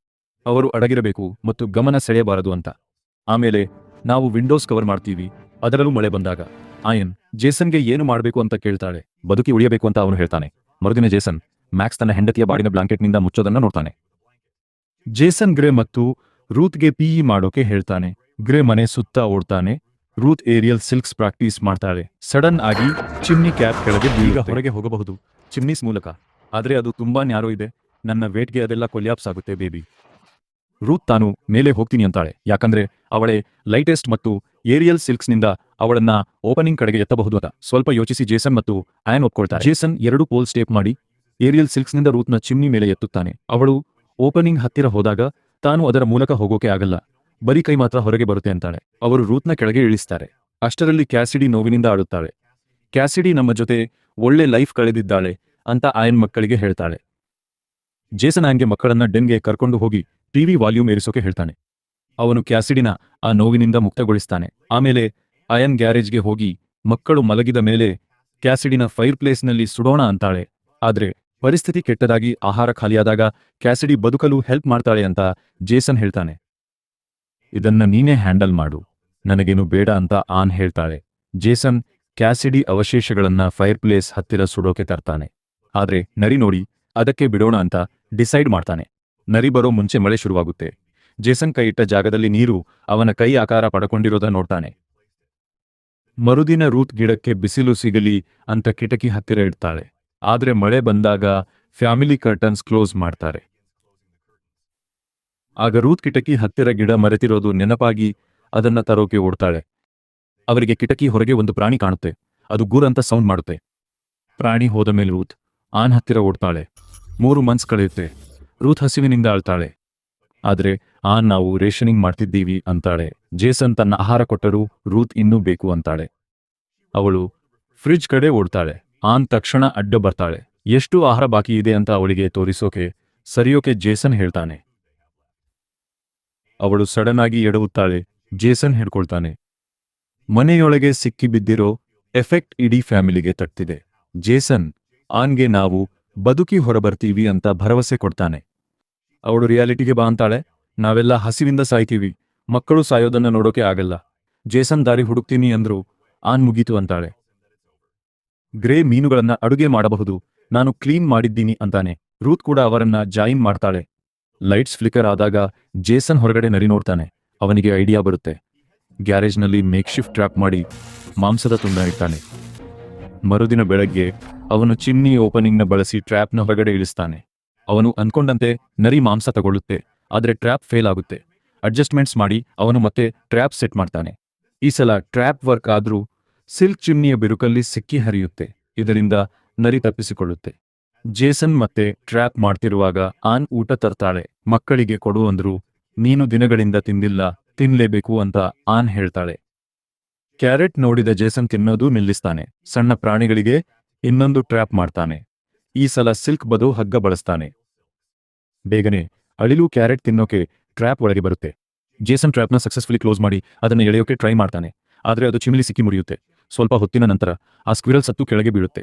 ಅವರು ಅಡಗಿರಬೇಕು ಮತ್ತು ಗಮನ ಸೆಳೆಯಬಾರದು ಅಂತ. ಆಮೇಲೆ ನಾವು ವಿಂಡೋಸ್ ಕವರ್ ಮಾಡ್ತೀವಿ, ಅದರಲ್ಲೂ ಮಳೆ ಬಂದಾಗ. ಆಯನ್ ಜೇಸನ್ಗೆ ಏನು ಮಾಡಬೇಕು ಅಂತ ಕೇಳ್ತಾಳೆ. ಬದುಕಿ ಉಳಿಯಬೇಕು ಅಂತ ಅವನು ಹೇಳ್ತಾನೆ. ಮರುದಿನ ಜೇಸನ್ ಮ್ಯಾಕ್ಸ್ ತನ್ನ ಹೆಂಡತಿಯ ಬಾಡಿನ ಬ್ಲಾಂಕೆಟ್ನಿಂದ ಮುಚ್ಚೋದನ್ನ ನೋಡ್ತಾನೆ. ಜೇಸನ್ ಗ್ರೇ ಮತ್ತು ರೂತ್ಗೆ ಪಿಇ ಮಾಡೋಕೆ ಹೇಳ್ತಾನೆ. ಗ್ರೇ ಮನೆ ಸುತ್ತ ಓಡ್ತಾನೆ. ರೂತ್ ಏರಿಯಲ್ ಸಿಲ್ಕ್ಸ್ ಪ್ರಾಕ್ಟೀಸ್ ಮಾಡ್ತಾಳೆ. ಸಡನ್ ಆಗಿ ಚಿಮ್ನಿ ಕ್ಯಾಪ್ ಕೆಳಗೆ ಬೀಗ ಹೊರಗೆ ಹೋಗಬಹುದು ಚಿಮ್ನೀಸ್ ಮೂಲಕ, ಆದ್ರೆ ಅದು ತುಂಬಾ ನ್ಯಾರೋ ಇದೆ. ನನ್ನ ವೇಟ್ಗೆ ಅದೆಲ್ಲ ಕೊಲ್ಯಾಪ್ಸ್ ಆಗುತ್ತೆ ಬೇಬಿ. ರೂತ್ ತಾನು ಮೇಲೆ ಹೋಗ್ತೀನಿ ಅಂತಾಳೆ, ಯಾಕಂದ್ರೆ ಅವಳೆ ಲೈಟೆಸ್ಟ್ ಮತ್ತು ಏರಿಯಲ್ ಸಿಲ್ಕ್ಸ್ನಿಂದ ಅವಳನ್ನ ಓಪನಿಂಗ್ ಕಡೆಗೆ ಎತ್ತಬಹುದು ಅಂತ. ಸ್ವಲ್ಪ ಯೋಚಿಸಿ ಜೇಸನ್ ಮತ್ತು ಆಯನ್ ಒಪ್ಕೊಳ್ತಾರೆ. ಜೇಸನ್ 2 ಪೋಲ್ ಸ್ಟೇಪ್ ಮಾಡಿ ಏರಿಯಲ್ ಸಿಲ್ಕ್ಸ್ನಿಂದ ರೂತ್ನ ಚಿಮ್ನಿ ಮೇಲೆ ಎತ್ತುತ್ತಾನೆ. ಅವಳು ಓಪನಿಂಗ್ ಹತ್ತಿರ ಹೋದಾಗ ತಾನು ಅದರ ಮೂಲಕ ಹೋಗೋಕೆ ಆಗಲ್ಲ, ಬರೀ ಕೈ ಮಾತ್ರ ಹೊರಗೆ ಬರುತ್ತೆ ಅಂತಾಳೆ. ಅವರು ರೂತ್ನ ಕೆಳಗೆ ಇಳಿಸ್ತಾರೆ. ಅಷ್ಟರಲ್ಲಿ ಕ್ಯಾಸಿಡಿ ನೋವಿನಿಂದ ಆಡುತ್ತಾಳೆ. ಕ್ಯಾಸಿಡಿ ನಮ್ಮ ಜೊತೆ ಒಳ್ಳೆ ಲೈಫ್ ಕಳೆದಿದ್ದಾಳೆ ಅಂತ ಆಯನ್ ಮಕ್ಕಳಿಗೆ ಹೇಳ್ತಾಳೆ. ಜೇಸನ್ ಆಯನ್ಗೆ ಮಕ್ಕಳನ್ನ ಡೆನ್ಗೆ ಕರ್ಕೊಂಡು ಹೋಗಿ ಟಿವಿ ವಾಲ್ಯೂಮ್ ಏರಿಸೋಕೆ ಹೇಳ್ತಾನೆ. ಅವನು ಕ್ಯಾಸಿಡಿನ ಆ ನೋವಿನಿಂದ ಮುಕ್ತಗೊಳಿಸ್ತಾನೆ. ಆಮೇಲೆ ಆಯನ್ ಗ್ಯಾರೇಜ್ಗೆ ಹೋಗಿ ಮಕ್ಕಳು ಮಲಗಿದ ಮೇಲೆ ಕ್ಯಾಸಿಡಿನ ಫೈರ್ ಪ್ಲೇಸ್ನಲ್ಲಿ ಸುಡೋಣ ಅಂತಾಳೆ. ಆದ್ರೆ ಪರಿಸ್ಥಿತಿ ಕೆಟ್ಟದಾಗಿ ಆಹಾರ ಖಾಲಿಯಾದಾಗ ಕ್ಯಾಸಿಡಿ ಬದುಕಲು ಹೆಲ್ಪ್ ಮಾಡ್ತಾಳೆ ಅಂತ ಜೇಸನ್ ಹೇಳ್ತಾನೆ. ಇದನ್ನ ನೀನೇ ಹ್ಯಾಂಡಲ್ ಮಾಡು, ನನಗೇನು ಬೇಡ ಅಂತ ಆನ್ ಹೇಳ್ತಾಳೆ. ಜೇಸನ್ ಕ್ಯಾಸಿಡಿ ಅವಶೇಷಗಳನ್ನ ಫೈರ್ ಪ್ಲೇಸ್ ಹತ್ತಿರ ಸುಡೋಕೆ ತರ್ತಾನೆ. ಆದ್ರೆ ನರಿ ನೋಡಿ ಅದಕ್ಕೆ ಬಿಡೋಣ ಅಂತ ಡಿಸೈಡ್ ಮಾಡ್ತಾನೆ. ನರಿ ಬರೋ ಮುಂಚೆ ಮಳೆ ಶುರುವಾಗುತ್ತೆ. ಜೇಸನ್ ಕೈ ಇಟ್ಟ ಜಾಗದಲ್ಲಿ ನೀರು ಅವನ ಕೈ ಆಕಾರ ಪಡ್ಕೊಂಡಿರೋದ ನೋಡ್ತಾನೆ. ಮರುದಿನ ರೂತ್ ಗಿಡಕ್ಕೆ ಬಿಸಿಲು ಸಿಗಲಿ ಅಂತ ಕಿಟಕಿ ಹತ್ತಿರ ಇಡ್ತಾಳೆ. ಆದ್ರೆ ಮಳೆ ಬಂದಾಗ ಫ್ಯಾಮಿಲಿ ಕರ್ಟನ್ಸ್ ಕ್ಲೋಸ್ ಮಾಡ್ತಾರೆ. ಆಗ ರೂತ್ ಕಿಟಕಿ ಹತ್ತಿರ ಗಿಡ ಮರೆತಿರೋದು ನೆನಪಾಗಿ ಅದನ್ನ ತರೋಕೆ ಓಡ್ತಾಳೆ. ಅವರಿಗೆ ಕಿಟಕಿ ಹೊರಗೆ ಒಂದು ಪ್ರಾಣಿ ಕಾಣುತ್ತೆ. ಅದು ಗೂರ್ ಅಂತ ಸೌಂಡ್ ಮಾಡುತ್ತೆ. ಪ್ರಾಣಿ ಹೋದ ಮೇಲೆ ರೂತ್ ಆನ್ ಹತ್ತಿರ ಓಡ್ತಾಳೆ. 3 ಮಂತ್ಸ್ ಕಳೆಯುತ್ತೆ. ರೂತ್ ಹಸಿವಿನಿಂದ ಅಳ್ತಾಳೆ. ಆದ್ರೆ ಆನ್ ನಾವು ರೇಷನಿಂಗ್ ಮಾಡ್ತಿದ್ದೀವಿ ಅಂತಾಳೆ. ಜೇಸನ್ ತನ್ನ ಆಹಾರ ಕೊಟ್ಟರೂ ರೂತ್ ಇನ್ನೂ ಬೇಕು ಅಂತಾಳೆ. ಅವಳು ಫ್ರಿಡ್ಜ್ ಕಡೆ ಓಡ್ತಾಳೆ. ಆನ್ ತಕ್ಷಣ ಅಡ್ಡ ಬರ್ತಾಳೆ. ಎಷ್ಟು ಆಹಾರ ಬಾಕಿ ಇದೆ ಅಂತ ಅವಳಿಗೆ ತೋರಿಸೋಕೆ ಸರಿಯೋಕೆ ಜೇಸನ್ ಹೇಳ್ತಾನೆ. ಅವಳು ಸಡನ್ ಆಗಿ ಎಡವುತ್ತಾಳೆ. ಜೇಸನ್ ಹಿಡ್ಕೊಳ್ತಾನೆ. ಮನೆಯೊಳಗೆ ಸಿಕ್ಕಿ ಬಿದ್ದಿರೋ ಎಫೆಕ್ಟ್ ಇಡೀ ಫ್ಯಾಮಿಲಿಗೆ ತಟ್ಟಿದೆ. ಜೇಸನ್ ಆನ್ಗೆ ನಾವು ಬದುಕಿ ಹೊರಬರ್ತೀವಿ ಅಂತ ಭರವಸೆ ಕೊಡ್ತಾನೆ. ಅವಳು ರಿಯಾಲಿಟಿಗೆ ಬಾ ಅಂತಾಳೆ. ನಾವೆಲ್ಲ ಹಸಿವಿಂದ ಸಾಯ್ತೀವಿ, ಮಕ್ಕಳು ಸಾಯೋದನ್ನ ನೋಡೋಕೆ ಆಗಲ್ಲ. ಜೇಸನ್ ದಾರಿ ಹುಡುಕ್ತೀನಿ ಅಂದ್ರು ಆನ್ ಮುಗೀತು ಅಂತಾಳೆ. ಗ್ರೇ ಮೀನುಗಳನ್ನ ಅಡುಗೆ ಮಾಡಬಹುದು, ನಾನು ಕ್ಲೀನ್ ಮಾಡಿದ್ದೀನಿ ಅಂತಾನೆ. ರೂತ್ ಕೂಡ ಅವರನ್ನ ಜಾಯಿನ್ ಮಾಡ್ತಾಳೆ. ಲೈಟ್ಸ್ ಫ್ಲಿಕರ್ ಆದಾಗ ಜೇಸನ್ ಹೊರಗಡೆ ನರಿ ನೋಡ್ತಾನೆ. ಅವನಿಗೆ ಐಡಿಯಾ ಬರುತ್ತೆ. ಗ್ಯಾರೇಜ್ನಲ್ಲಿ ಮೇಕ್ ಶಿಫ್ಟ್ ಟ್ರ್ಯಾಪ್ ಮಾಡಿ ಮಾಂಸದ ತುಂಡ ಇಡ್ತಾನೆ. ಮರುದಿನ ಬೆಳಗ್ಗೆ ಅವನು ಚಿಮ್ನಿ ಓಪನಿಂಗ್ನ ಬಳಸಿ ಟ್ರ್ಯಾಪ್ನ ಹೊರಗಡೆ ಇಳಿಸ್ತಾನೆ. ಅವನು ಅನ್ಕೊಂಡಂತೆ ನರಿ ಮಾಂಸ ತಗೊಳ್ಳುತ್ತೆ. ಆದ್ರೆ ಟ್ರ್ಯಾಪ್ ಫೇಲ್ ಆಗುತ್ತೆ. ಅಡ್ಜಸ್ಟ್ಮೆಂಟ್ಸ್ ಮಾಡಿ ಅವನು ಮತ್ತೆ ಟ್ರ್ಯಾಪ್ ಸೆಟ್ ಮಾಡ್ತಾನೆ. ಈ ಸಲ ಟ್ರ್ಯಾಪ್ ವರ್ಕ್ ಆದ್ರೂ ಸಿಲ್ಕ್ ಚಿಮ್ನಿಯ ಬಿರುಕಲ್ಲಿ ಸಿಕ್ಕಿ ಹರಿಯುತ್ತೆ. ಇದರಿಂದ ನರಿ ತಪ್ಪಿಸಿಕೊಳ್ಳುತ್ತೆ. ಜೇಸನ್ ಮತ್ತೆ ಟ್ರ್ಯಾಪ್ ಮಾಡ್ತಿರುವಾಗ ಆನ್ ಊಟ ತರ್ತಾಳೆ. ಮಕ್ಕಳಿಗೆ ಕೊಡು ಅಂದ್ರು ನೀನು ದಿನಗಳಿಂದ ತಿಂದಿಲ್ಲ, ತಿನ್ಲೇಬೇಕು ಅಂತ ಆನ್ ಹೇಳ್ತಾಳೆ. ಕ್ಯಾರೆಟ್ ನೋಡಿದ ಜೇಸನ್ ತಿನ್ನೋದು ನಿಲ್ಲಿಸ್ತಾನೆ. ಸಣ್ಣ ಪ್ರಾಣಿಗಳಿಗೆ ಇನ್ನೊಂದು ಟ್ರ್ಯಾಪ್ ಮಾಡ್ತಾನೆ. ಈ ಸಲ ಸಿಲ್ಕ್ ಬದು ಹಗ್ಗ ಬಳಸ್ತಾನೆ. ಬೇಗನೆ ಅಳಿಲು ಕ್ಯಾರೆಟ್ ತಿನ್ನೋಕೆ ಟ್ರ್ಯಾಪ್ ಒಳಗೆ ಬರುತ್ತೆ. ಜೇಸನ್ ಟ್ರ್ಯಾಪ್ನ ಸಕ್ಸಸ್ಫುಲಿ ಕ್ಲೋಸ್ ಮಾಡಿ ಅದನ್ನು ಎಳೆಯೋಕೆ ಟ್ರೈ ಮಾಡ್ತಾನೆ. ಆದ್ರೆ ಅದು ಚಿಮ್ಲಿ ಸಿಕ್ಕಿ ಮುರಿಯುತ್ತೆ. ಸ್ವಲ್ಪ ಹೊತ್ತಿನ ನಂತರ ಆ ಸ್ಕ್ವಿರಲ್ ಸತ್ತು ಕೆಳಗೆ ಬೀಳುತ್ತೆ.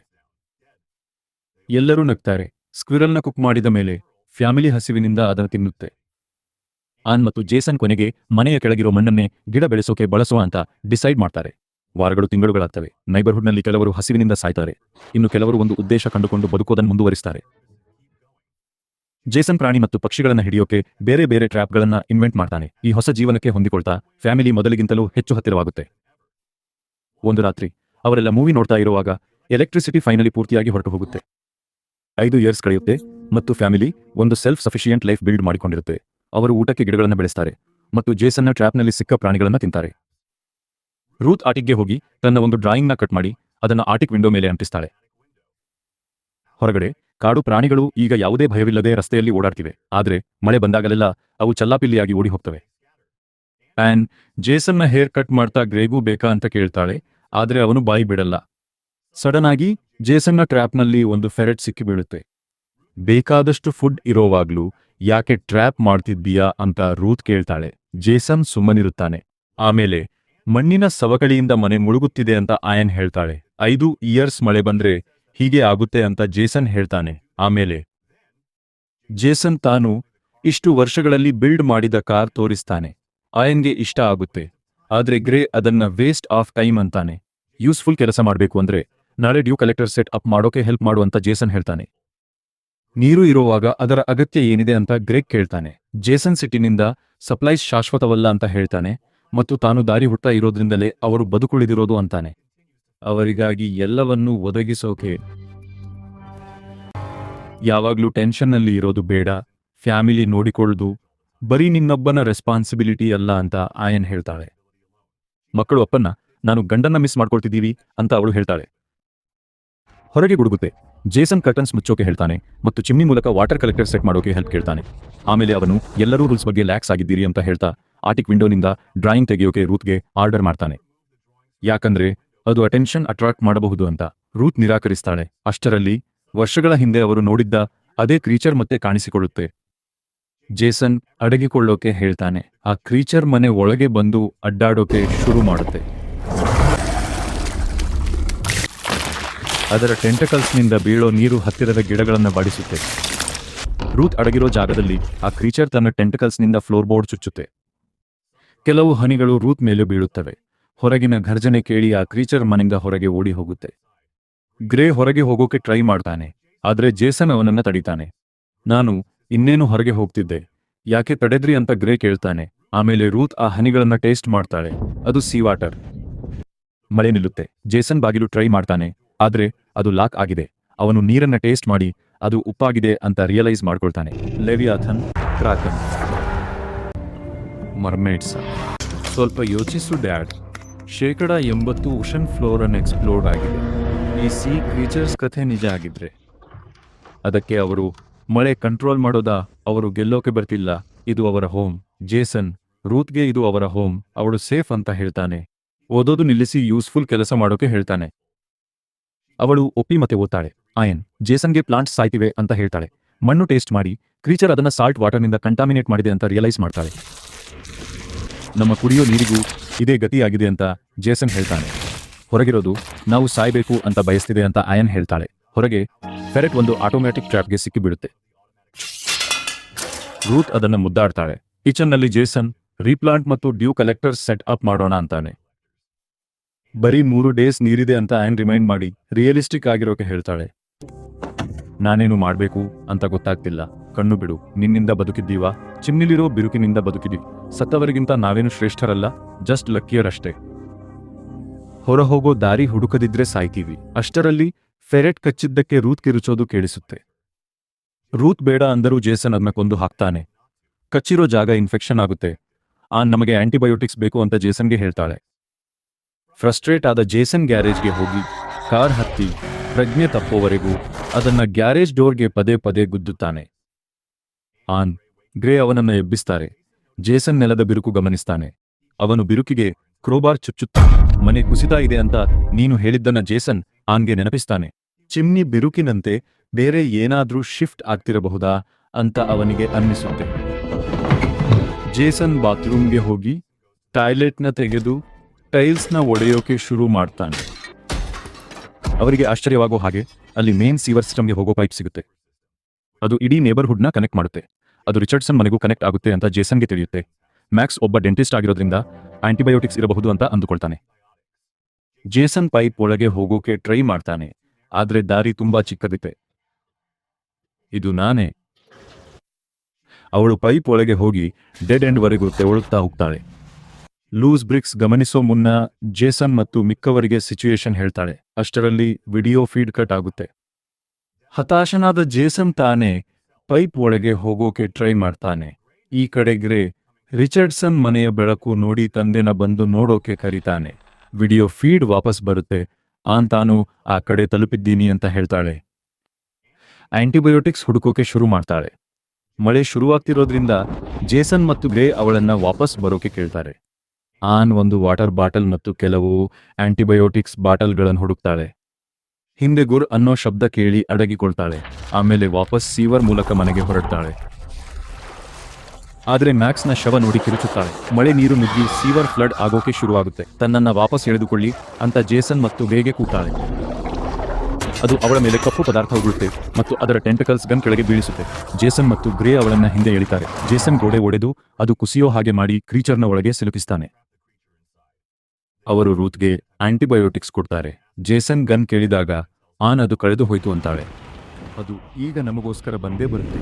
ಎಲ್ಲರೂ ನಗ್ತಾರೆ. ಸ್ಕ್ವಿರಲ್ನ ಕುಕ್ ಮಾಡಿದ ಮೇಲೆ ಫ್ಯಾಮಿಲಿ ಹಸಿವಿನಿಂದ ಅದನ್ನು ತಿನ್ನುತ್ತೆ. ಆನ್ ಮತ್ತು ಜೇಸನ್ ಕೊನೆಗೆ ಮನೆಯ ಕೆಳಗಿರೋ ಮಣ್ಣನ್ನೇ ಗಿಡ ಬೆಳೆಸೋಕೆ ಬಳಸುವ ಅಂತ ಡಿಸೈಡ್ ಮಾಡ್ತಾರೆ. ವಾರಗಳು ತಿಂಗಳುಗಳಾಗ್ತವೆ. ನೈಬರ್ಹುಡ್ನಲ್ಲಿ ಕೆಲವರು ಹಸಿವಿನಿಂದ ಸಾಯ್ತಾರೆ. ಇನ್ನು ಕೆಲವರು ಒಂದು ಉದ್ದೇಶ ಕಂಡುಕೊಂಡು ಬದುಕೋದನ್ನು ಮುಂದುವರಿಸ್ತಾರೆ. ಜೇಸನ್ ಪ್ರಾಣಿ ಮತ್ತು ಪಕ್ಷಿಗಳನ್ನ ಹಿಡಿಯೋಕೆ ಬೇರೆ ಬೇರೆ ಟ್ರ್ಯಾಪ್ಗಳನ್ನ ಇನ್ವೆಂಟ್ ಮಾಡ್ತಾನೆ. ಈ ಹೊಸ ಜೀವನಕ್ಕೆ ಹೊಂದಿಕೊಳ್ತಾ ಫ್ಯಾಮಿಲಿ ಮೊದಲಿಗಿಂತಲೂ ಹೆಚ್ಚು ಹತ್ತಿರವಾಗುತ್ತೆ. ಒಂದು ರಾತ್ರಿ ಅವರೆಲ್ಲ ಮೂವಿ ನೋಡ್ತಾ ಇರುವಾಗ ಎಲೆಕ್ಟ್ರಿಸಿಟಿ ಫೈನಲಿ ಪೂರ್ತಿಯಾಗಿ ಹೊರಟು ಹೋಗುತ್ತೆ. 5 ಇಯರ್ಸ್ ಕಳೆಯುತ್ತೆ ಮತ್ತು ಫ್ಯಾಮಿಲಿ ಒಂದು ಸೆಲ್ಫ್ ಸಫಿಷಿಯೆಂಟ್ ಲೈಫ್ ಬಿಲ್ಡ್ ಮಾಡಿಕೊಂಡಿರುತ್ತೆ. ಅವರು ಊಟಕ್ಕೆ ಗಿಡಗಳನ್ನು ಬೆಳೆಸ್ತಾರೆ ಮತ್ತು ಜೇಸನ್ನ ಟ್ರ್ಯಾಪ್ನಲ್ಲಿ ಸಿಕ್ಕ ಪ್ರಾಣಿಗಳನ್ನ ತಿಂತಾರೆ. ರೂತ್ ಆಟಿಕ್ಗೆ ಹೋಗಿ ತನ್ನ ಒಂದು ಡ್ರಾಯಿಂಗ್ನ ಕಟ್ ಮಾಡಿ ಅದನ್ನು ಆಟಿಕ್ ವಿಂಡೋ ಮೇಲೆ ಅಂಟಿಸ್ತಾಳೆ. ಹೊರಗಡೆ ಕಾಡು ಪ್ರಾಣಿಗಳು ಈಗ ಯಾವುದೇ ಭಯವಿಲ್ಲದೆ ರಸ್ತೆಯಲ್ಲಿ ಓಡಾಡ್ತಿವೆ. ಆದ್ರೆ ಮಳೆ ಬಂದಾಗಲೆಲ್ಲ ಅವು ಚಲ್ಲಾಪಿಲ್ಲಿಯಾಗಿ ಓಡಿ ಹೋಗ್ತವೆ. ಆನ್ ಜೇಸನ್ನ ಹೇರ್ ಕಟ್ ಮಾಡ್ತಾ ಗ್ರೇಗೂ ಬೇಕಾ ಅಂತ ಕೇಳ್ತಾಳೆ. ಆದ್ರೆ ಅವನು ಬಾಯಿ ಬಿಡಲ್ಲ. ಸಡನ್ ಆಗಿ ಜೇಸನ್ನ ಟ್ರ್ಯಾಪ್ನಲ್ಲಿ ಒಂದು ಫೆರೆಟ್ ಸಿಕ್ಕಿ ಬೀಳುತ್ತೆ. ಬೇಕಾದಷ್ಟು ಫುಡ್ ಇರೋವಾಗ್ಲೂ ಯಾಕೆ ಟ್ರ್ಯಾಪ್ ಮಾಡ್ತಿದ್ದೀಯಾ ಅಂತ ರೂತ್ ಕೇಳ್ತಾಳೆ. ಜೇಸನ್ ಸುಮ್ಮನಿರುತ್ತಾನೆ. ಆಮೇಲೆ ಮಣ್ಣಿನ ಸವಕಳಿಯಿಂದ ಮನೆ ಮುಳುಗುತ್ತಿದೆ ಅಂತ ಆಯನ್ ಹೇಳ್ತಾಳೆ. 5 ಇಯರ್ಸ್ ಮಳೆ ಬಂದ್ರೆ ಹೀಗೆ ಆಗುತ್ತೆ ಅಂತ ಜೇಸನ್ ಹೇಳ್ತಾನೆ. ಆಮೇಲೆ ಜೇಸನ್ ತಾನು ಇಷ್ಟು ವರ್ಷಗಳಲ್ಲಿ ಬಿಲ್ಡ್ ಮಾಡಿದ ಕಾರ್ ತೋರಿಸ್ತಾನೆ. ಆಯನ್ಗೆ ಇಷ್ಟ ಆಗುತ್ತೆ. ಆದ್ರೆ ಗ್ರೇ ಅದನ್ನ ವೇಸ್ಟ್ ಆಫ್ ಟೈಮ್ ಅಂತಾನೆ. ಯೂಸ್ಫುಲ್ ಕೆಲಸ ಮಾಡಬೇಕು ಅಂದ್ರೆ ನಾಳೆ ಡ್ಯೂ ಕಲೆಕ್ಟರ್ ಸೆಟ್ ಅಪ್ ಮಾಡೋಕೆ ಹೆಲ್ಪ್ ಮಾಡು ಅಂತ ಜೇಸನ್ ಹೇಳ್ತಾನೆ. ನೀರು ಇರುವಾಗ ಅದರ ಅಗತ್ಯ ಏನಿದೆ ಅಂತ ಗ್ರೆಗ್ ಕೇಳ್ತಾನೆ. ಜೇಸನ್ ಸಿಟ್ಟಿನಿಂದ ಸಪ್ಲೈಸ್ ಶಾಶ್ವತವಲ್ಲ ಅಂತ ಹೇಳ್ತಾನೆ ಮತ್ತು ತಾನು ದಾರಿ ಹುಟ್ಟ ಇರೋದ್ರಿಂದಲೇ ಅವರು ಬದುಕುಳಿದಿರೋದು ಅಂತಾನೆ. ಅವರಿಗಾಗಿ ಎಲ್ಲವನ್ನೂ ಒದಗಿಸೋಕೆ ಯಾವಾಗ್ಲೂ ಟೆನ್ಷನ್ನಲ್ಲಿ ಇರೋದು ಬೇಡ, ಫ್ಯಾಮಿಲಿ ನೋಡಿಕೊಳ್ಳೋದು ಬರೀ ನಿನ್ನೊಬ್ಬನ ರೆಸ್ಪಾನ್ಸಿಬಿಲಿಟಿ ಅಲ್ಲ ಅಂತ ಆಯನ್ ಹೇಳ್ತಾಳೆ. ಮಕ್ಕಳು ಅಪ್ಪನ್ನ ನಾನು ಗಂಡನ್ನ ಮಿಸ್ ಮಾಡ್ಕೊಳ್ತಿದ್ದೀವಿ ಅಂತ ಅವಳು ಹೇಳ್ತಾಳೆ. ಹೊರಗೆ ಗುಡುಗುತ್ತೆ. ಜೇಸನ್ ಕರ್ಟನ್ಸ್ ಮುಚ್ಚೋಕೆ ಹೇಳ್ತಾನೆ ಮತ್ತು ಚಿಮ್ನಿ ಮೂಲಕ ವಾಟರ್ ಕಲೆಕ್ಟರ್ ಸೆಟ್ ಮಾಡೋಕೆ ಹೆಲ್ಪ್ ಕೇಳ್ತಾನೆ. ಆಮೇಲೆ ಅವನು ಎಲ್ಲರೂ ರೂಲ್ಸ್ ಬಗ್ಗೆ ಲ್ಯಾಕ್ಸ್ ಆಗಿದ್ದೀರಿ ಅಂತ ಹೇಳ್ತಾ ಆಟಿಕ್ ವಿಂಡೋನಿಂದ ಡ್ರಾಯಿಂಗ್ ತೆಗೆಯೋಕೆ ರೂತ್ಗೆ ಆರ್ಡರ್ ಮಾಡ್ತಾನೆ. ಯಾಕಂದ್ರೆ ಅದು ಅಟೆನ್ಷನ್ ಅಟ್ರಾಕ್ಟ್ ಮಾಡಬಹುದು ಅಂತ. ರೂತ್ ನಿರಾಕರಿಸ್ತಾಳೆ. ಅಷ್ಟರಲ್ಲಿ ವರ್ಷಗಳ ಹಿಂದೆ ಅವರು ನೋಡಿದ್ದ ಅದೇ ಕ್ರೀಚರ್ ಮತ್ತೆ ಕಾಣಿಸಿಕೊಳ್ಳುತ್ತೆ. ಜೇಸನ್ ಅಡಗಿಕೊಳ್ಳೋಕೆ ಹೇಳ್ತಾನೆ. ಆ ಕ್ರೀಚರ್ ಮನೆ ಒಳಗೆ ಬಂದು ಅಡ್ಡಾಡೋಕೆ ಶುರು ಮಾಡುತ್ತೆ. ಅದರ ಟೆಂಟಕಲ್ಸ್ನಿಂದ ಬೀಳೋ ನೀರು ಹತ್ತಿರದ ಗಿಡಗಳನ್ನು ಬಾಡಿಸುತ್ತೆ. ರೂತ್ ಅಡಗಿರೋ ಜಾಗದಲ್ಲಿ ಆ ಕ್ರೀಚರ್ ತನ್ನ ಟೆಂಟಕಲ್ಸ್ನಿಂದ ಫ್ಲೋರ್ ಬೋರ್ಡ್ ಚುಚ್ಚುತ್ತೆ. ಕೆಲವು ಹನಿಗಳು ರೂತ್ ಮೇಲೆ ಬೀಳುತ್ತವೆ. ಹೊರಗಿನ ಘರ್ಜನೆ ಕೇಳಿ ಆ ಕ್ರೀಚರ್ ಮನೆಯಿಂದ ಹೊರಗೆ ಓಡಿ ಹೋಗುತ್ತೆ. ಗ್ರೇ ಹೊರಗೆ ಹೋಗೋಕೆ ಟ್ರೈ ಮಾಡ್ತಾನೆ, ಆದ್ರೆ ಜೇಸನ್ ಅವನನ್ನ ತಡಿತಾನೆ. ನಾನು ಇನ್ನೇನು ಹೊರಗೆ ಹೋಗ್ತಿದ್ದೆ, ಯಾಕೆ ತಡೆದ್ರಿ ಅಂತ ಗ್ರೇ ಕೇಳ್ತಾನೆ. ಆಮೇಲೆ ರೂತ್ ಆ ಹನಿಗಳನ್ನ ಟೇಸ್ಟ್ ಮಾಡ್ತಾಳೆ. ಅದು ಸೀ ವಾಟರ್. ಮಳೆ ನಿಲ್ಲುತ್ತೆ. ಜೇಸನ್ ಬಾಗಿಲು ಟ್ರೈ ಮಾಡ್ತಾನೆ, ಆದ್ರೆ ಅದು ಲಾಕ್ ಆಗಿದೆ. ಅವನು ನೀರನ್ನ ಟೇಸ್ಟ್ ಮಾಡಿ ಅದು ಉಪ್ಪಾಗಿದೆ ಅಂತ ರಿಯಲೈಸ್ ಮಾಡ್ಕೊಳ್ತಾನೆ. ಲೆವಿಯಾಥನ್, ಕ್ರಾಕನ್, ಮರ್ಮೇಡ್ಸ್. ಸ್ವಲ್ಪ ಯೋಚಿಸು ಡ್ಯಾಡ್. 80% ಓಷನ್ ಫ್ಲೋರ್ ಅನ್ನು ಎಕ್ಸ್ಪ್ಲೋರ್ಡ್ ಆಗಿದೆ. ಈ ಸೀ ಕ್ರೀಚರ್ಸ್ ಕಥೆ ನಿಜ ಆಗಿದ್ರೆ ಅದಕ್ಕೆ ಅವರು ಮಳೆ ಕಂಟ್ರೋಲ್ ಮಾಡೋದಾ? ಅವರು ಗೆಲ್ಲೋಕೆ ಬರ್ತಿಲ್ಲ. ಇದು ಅವರ ಹೋಮ್. ಜೇಸನ್ ರೂತ್ಗೆ ಇದು ಅವರ ಹೋಮ್, ಅವಳು ಸೇಫ್ ಅಂತ ಹೇಳ್ತಾನೆ. ಓದೋದು ನಿಲ್ಲಿಸಿ ಯೂಸ್ಫುಲ್ ಕೆಲಸ ಮಾಡೋಕೆ ಹೇಳ್ತಾನೆ. ಅವಳು ಒಪ್ಪಿ ಮತ್ತೆ ಓದ್ತಾಳೆ. ಆಯನ್ ಜೇಸನ್ಗೆ ಪ್ಲಾಂಟ್ಸ್ ಸಾಯ್ತಿವೆ ಅಂತ ಹೇಳ್ತಾಳೆ. ಮಣ್ಣು ಟೇಸ್ಟ್ ಮಾಡಿ ಕ್ರೀಚರ್ ಅದನ್ನ ಸಾಲ್ಟ್ ವಾಟರ್ನಿಂದ ಕಂಟಾಮಿನೇಟ್ ಮಾಡಿದೆ ಅಂತ ರಿಯಲೈಸ್ ಮಾಡ್ತಾಳೆ. ನಮ್ಮ ಕುಡಿಯೋ ನೀರಿಗೂ ಇದೇ ಗತಿಯಾಗಿದೆ ಅಂತ ಜೇಸನ್ ಹೇಳ್ತಾನೆ. ಹೊರಗಿರೋದು ನಾವು ಸಾಯ್ಬೇಕು ಅಂತ ಬಯಸ್ತಿದೆ ಅಂತ ಆಯನ್ ಹೇಳ್ತಾಳೆ. ಹೊರಗೆ ಫೆರೆಟ್ ಒಂದು ಆಟೋಮ್ಯಾಟಿಕ್ ಟ್ರ್ಯಾಪ್ಗೆ ಸಿಕ್ಕಿಬಿಡುತ್ತೆ. ರೂತ್ ಅದನ್ನ ಮುದ್ದಾಡ್ತಾಳೆ. ಕಿಚನ್ನಲ್ಲಿ ಜೇಸನ್ ರೀಪ್ಲಾಂಟ್ ಮತ್ತು ಡ್ಯೂ ಕಲೆಕ್ಟರ್ ಸೆಟ್ ಅಪ್ ಮಾಡೋಣ ಅಂತಾನೆ. ಬರೀ 3 ಡೇಸ್ ನೀರಿದೆ ಅಂತ ಆಯನ್ ರಿಮೈಂಡ್ ಮಾಡಿ ರಿಯಲಿಸ್ಟಿಕ್ ಆಗಿರೋಕೆ ಹೇಳ್ತಾಳೆ. ನಾನೇನು ಮಾಡ್ಬೇಕು ಅಂತ ಗೊತ್ತಾಗ್ತಿಲ್ಲ. ಕಣ್ಣು ಬಿಡು. ನಿನ್ನಿಂದ ಬದುಕಿದ್ದೀವಾ? ಚಿಮ್ನಿಲಿರೋ ಬಿರುಕಿನಿಂದ ಬದುಕಿದೀವಿ. ಸತ್ತವರಿಗಿಂತ ನಾವೇನು ಶ್ರೇಷ್ಠರಲ್ಲ, ಜಸ್ಟ್ ಲಕ್ಕಿಯರ್ ಅಷ್ಟೇ. ಹೊರಹೋಗೋ ದಾರಿ ಹುಡುಕದಿದ್ರೆ ಸಾಯ್ತೀವಿ. ಅಷ್ಟರಲ್ಲಿ ಫೆರೆಟ್ ಕಚ್ಚಿದ್ದಕ್ಕೆ ರೂತ್ ಕಿರುಚೋದು ಕೇಳಿಸುತ್ತೆ. ರೂತ್ ಬೇಡ ಅಂದರೂ ಜೇಸನ್ ಅದನ್ನ ಕೊಂದು ಹಾಕ್ತಾನೆ. ಕಚ್ಚಿರೋ ಜಾಗ ಇನ್ಫೆಕ್ಷನ್ ಆಗುತ್ತೆ. ನಮಗೆ ಆಂಟಿಬಯೋಟಿಕ್ಸ್ ಬೇಕು ಅಂತ ಜೇಸನ್ಗೆ ಹೇಳ್ತಾಳೆ. ಫ್ರಸ್ಟ್ರೇಟ್ ಆದ ಜೇಸನ್ ಗ್ಯಾರೇಜ್ಗೆ ಹೋಗಿ ಕಾರ್ ಹತ್ತಿ ಪ್ರಜ್ಞೆ ತಪ್ಪೋವರೆಗೂ ಅದನ್ನ ಗ್ಯಾರೇಜ್ ಡೋರ್ಗೆ ಪದೇ ಪದೇ ಗುದ್ದುತ್ತಾನೆ. ಗ್ರೇ ಅವನನ್ನ ಎಬ್ಬಿಸ್ತಾರೆ. ಜೇಸನ್ ನೆಲದ ಬಿರುಕು ಗಮನಿಸ್ತಾನೆ. ಅವನು ಬಿರುಕಿಗೆ ಕ್ರೋಬಾರ್ ಚುಚ್ಚುತ್ತಾನೆ. ಮನೆ ಕುಸಿತಾ ಇದೆ ಅಂತ ನೀನು ಹೇಳಿದ್ದನ್ನ ಜೇಸನ್ ಆನ್ಗೆ ನೆನಪಿಸ್ತಾನೆ. ಚಿಮ್ನಿ ಬಿರುಕಿನಂತೆ ಬೇರೆ ಏನಾದ್ರೂ ಶಿಫ್ಟ್ ಆಗ್ತಿರಬಹುದಾ ಅಂತ ಅವನಿಗೆ ಅನ್ನಿಸುತ್ತೆ. ಜೇಸನ್ ಬಾತ್ರೂಮ್ಗೆ ಹೋಗಿ ಟಾಯ್ಲೆಟ್ನ ತೆಗೆದು ಟೈಲ್ಸ್ನ ಒಡೆಯೋಕೆ ಶುರು ಮಾಡ್ತಾನೆ. ಅವರಿಗೆ ಆಶ್ಚರ್ಯವಾಗೋ ಹಾಗೆ ಅಲ್ಲಿ ಮೇನ್ ಸೀವರ್ ಸಿಸ್ಟಮ್ಗೆ ಹೋಗೋ ಪೈಪ್ ಸಿಗುತ್ತೆ. ಅದು ಇಡೀ ನೇಬರ್ಹುಡ್ನ ಕನೆಕ್ಟ್ ಮಾಡುತ್ತೆ. ಅದು ರಿಚರ್ಡ್ಸನ್ ಮನೆಗೂ ಕನೆಕ್ಟ್ ಆಗುತ್ತೆ ಅಂತ ಜೇಸನ್ಗೆ ತಿಳಿಯುತ್ತೆ. ಮ್ಯಾಕ್ಸ್ ಒಬ್ಬ ಡೆಂಟಿಸ್ಟ್ ಆಗಿರೋದ್ರಿಂದ ಆಂಟಿಬಯೋಟಿಕ್ಸ್ ಇರಬಹುದು ಅಂತ ಅಂದುಕೊಳ್ತಾನೆ. ಜೇಸನ್ ಪೈಪ್ ಒಳಗೆ ಹೋಗೋಕೆ ಟ್ರೈ ಮಾಡ್ತಾನೆ, ಆದ್ರೆ ದಾರಿ ತುಂಬಾ ಚಿಕ್ಕದಿದೆ. ಇದು ನಾನೇ. ಅವಳು ಪೈಪ್ ಒಳಗೆ ಹೋಗಿ ಡೆಡ್ ಎಂಡ್ ವರೆಗೂ ತೆವಳುತ್ತಾ ಹೋಗ್ತಾಳೆ. ಲೂಸ್ ಬ್ರಿಕ್ಸ್ ಗಮನಿಸೋ ಮುನ್ನ ಜೇಸನ್ ಮತ್ತು ಮಿಕ್ಕವರಿಗೆ ಸಿಚುಯೇಷನ್ ಹೇಳ್ತಾಳೆ. ಅಷ್ಟರಲ್ಲಿ ವಿಡಿಯೋ ಫೀಡ್ ಕಟ್ ಆಗುತ್ತೆ. ಹತಾಶನಾದ ಜೇಸನ್ ತಾನೇ ಪೈಪ್ ಒಳಗೆ ಹೋಗೋಕೆ ಟ್ರೈ ಮಾಡ್ತಾನೆ. ಈ ಕಡೆ ಗ್ರೇ ರಿಚರ್ಡ್ಸನ್ ಮನೆಯ ಬೆಳಕು ನೋಡಿ ತಂದೆನ ಬಂದು ನೋಡೋಕೆ ಕರೀತಾನೆ. ವಿಡಿಯೋ ಫೀಡ್ ವಾಪಸ್ ಬರುತ್ತೆ. ತಾನು ಆ ಕಡೆ ತಲುಪಿದ್ದೀನಿ ಅಂತ ಹೇಳ್ತಾಳೆ. ಆಂಟಿಬಯೋಟಿಕ್ಸ್ ಹುಡುಕೋಕೆ ಶುರು ಮಾಡ್ತಾಳೆ. ಮಳೆ ಶುರುವಾಗ್ತಿರೋದ್ರಿಂದ ಜೇಸನ್ ಮತ್ತು ಗ್ರೇ ಅವಳನ್ನ ವಾಪಸ್ ಬರೋಕೆ ಕೇಳ್ತಾರೆ. ಒಂದು ವಾಟರ್ ಬಾಟಲ್ ಮತ್ತು ಕೆಲವು ಆಂಟಿಬಯೋಟಿಕ್ಸ್ ಬಾಟಲ್ಗಳನ್ನು ಹುಡುಕ್ತಾಳೆ. ಹಿಂದೆ ಗುರ್ ಅನ್ನೋ ಶಬ್ದ ಕೇಳಿ ಅಡಗಿಕೊಳ್ತಾಳೆ. ಆಮೇಲೆ ವಾಪಸ್ ಸೀವರ್ ಮೂಲಕ ಮನೆಗೆ ಹೊರಡ್ತಾಳೆ. ಆದ್ರೆ ಮ್ಯಾಕ್ಸ್ನ ಶವ ನೋಡಿ ಕಿರುಚುತ್ತಾಳೆ. ಮಳೆ ನೀರು ನುಗ್ಗಿ ಸೀವರ್ ಫ್ಲಡ್ ಆಗೋಕೆ ಶುರುವಾಗುತ್ತೆ. ತನ್ನನ್ನ ವಾಪಸ್ ಎಳೆದುಕೊಳ್ಳಿ ಅಂತ ಜೇಸನ್ ಮತ್ತು ಗ್ರೇಗೆ ಕೂತಾಳೆ. ಅದು ಅವಳ ಮೇಲೆ ಕಪ್ಪು ಪದಾರ್ಥ ಉಗುಳುತ್ತೆ ಮತ್ತು ಅದರ ಟೆಂಟಕಲ್ಸ್ ಗನ್ ಕೆಳಗೆ ಬೀಳಿಸುತ್ತೆ. ಜೇಸನ್ ಮತ್ತು ಗ್ರೇ ಅವಳನ್ನ ಹಿಂದೆ ಎಳಿತಾರೆ. ಜೇಸನ್ ಗೋಡೆ ಒಡೆದು ಅದು ಕುಸಿಯೋ ಹಾಗೆ ಮಾಡಿ ಕ್ರೀಚರ್ನ ಒಳಗೆ ಸಿಲುಕಿಸ್ತಾನೆ. ಅವರು ರೂತ್ಗೆ ಆಂಟಿಬಯೋಟಿಕ್ಸ್ ಕೊಡ್ತಾರೆ. ಜೇಸನ್ ಗನ್ ಕೇಳಿದಾಗ ಅದು ಕಳೆದು ಹೋಯ್ತು ಅಂತಾಳೆ. ಅದು ಈಗ ನಮಗೋಸ್ಕರ ಬಂದೇ ಬರುತ್ತೆ.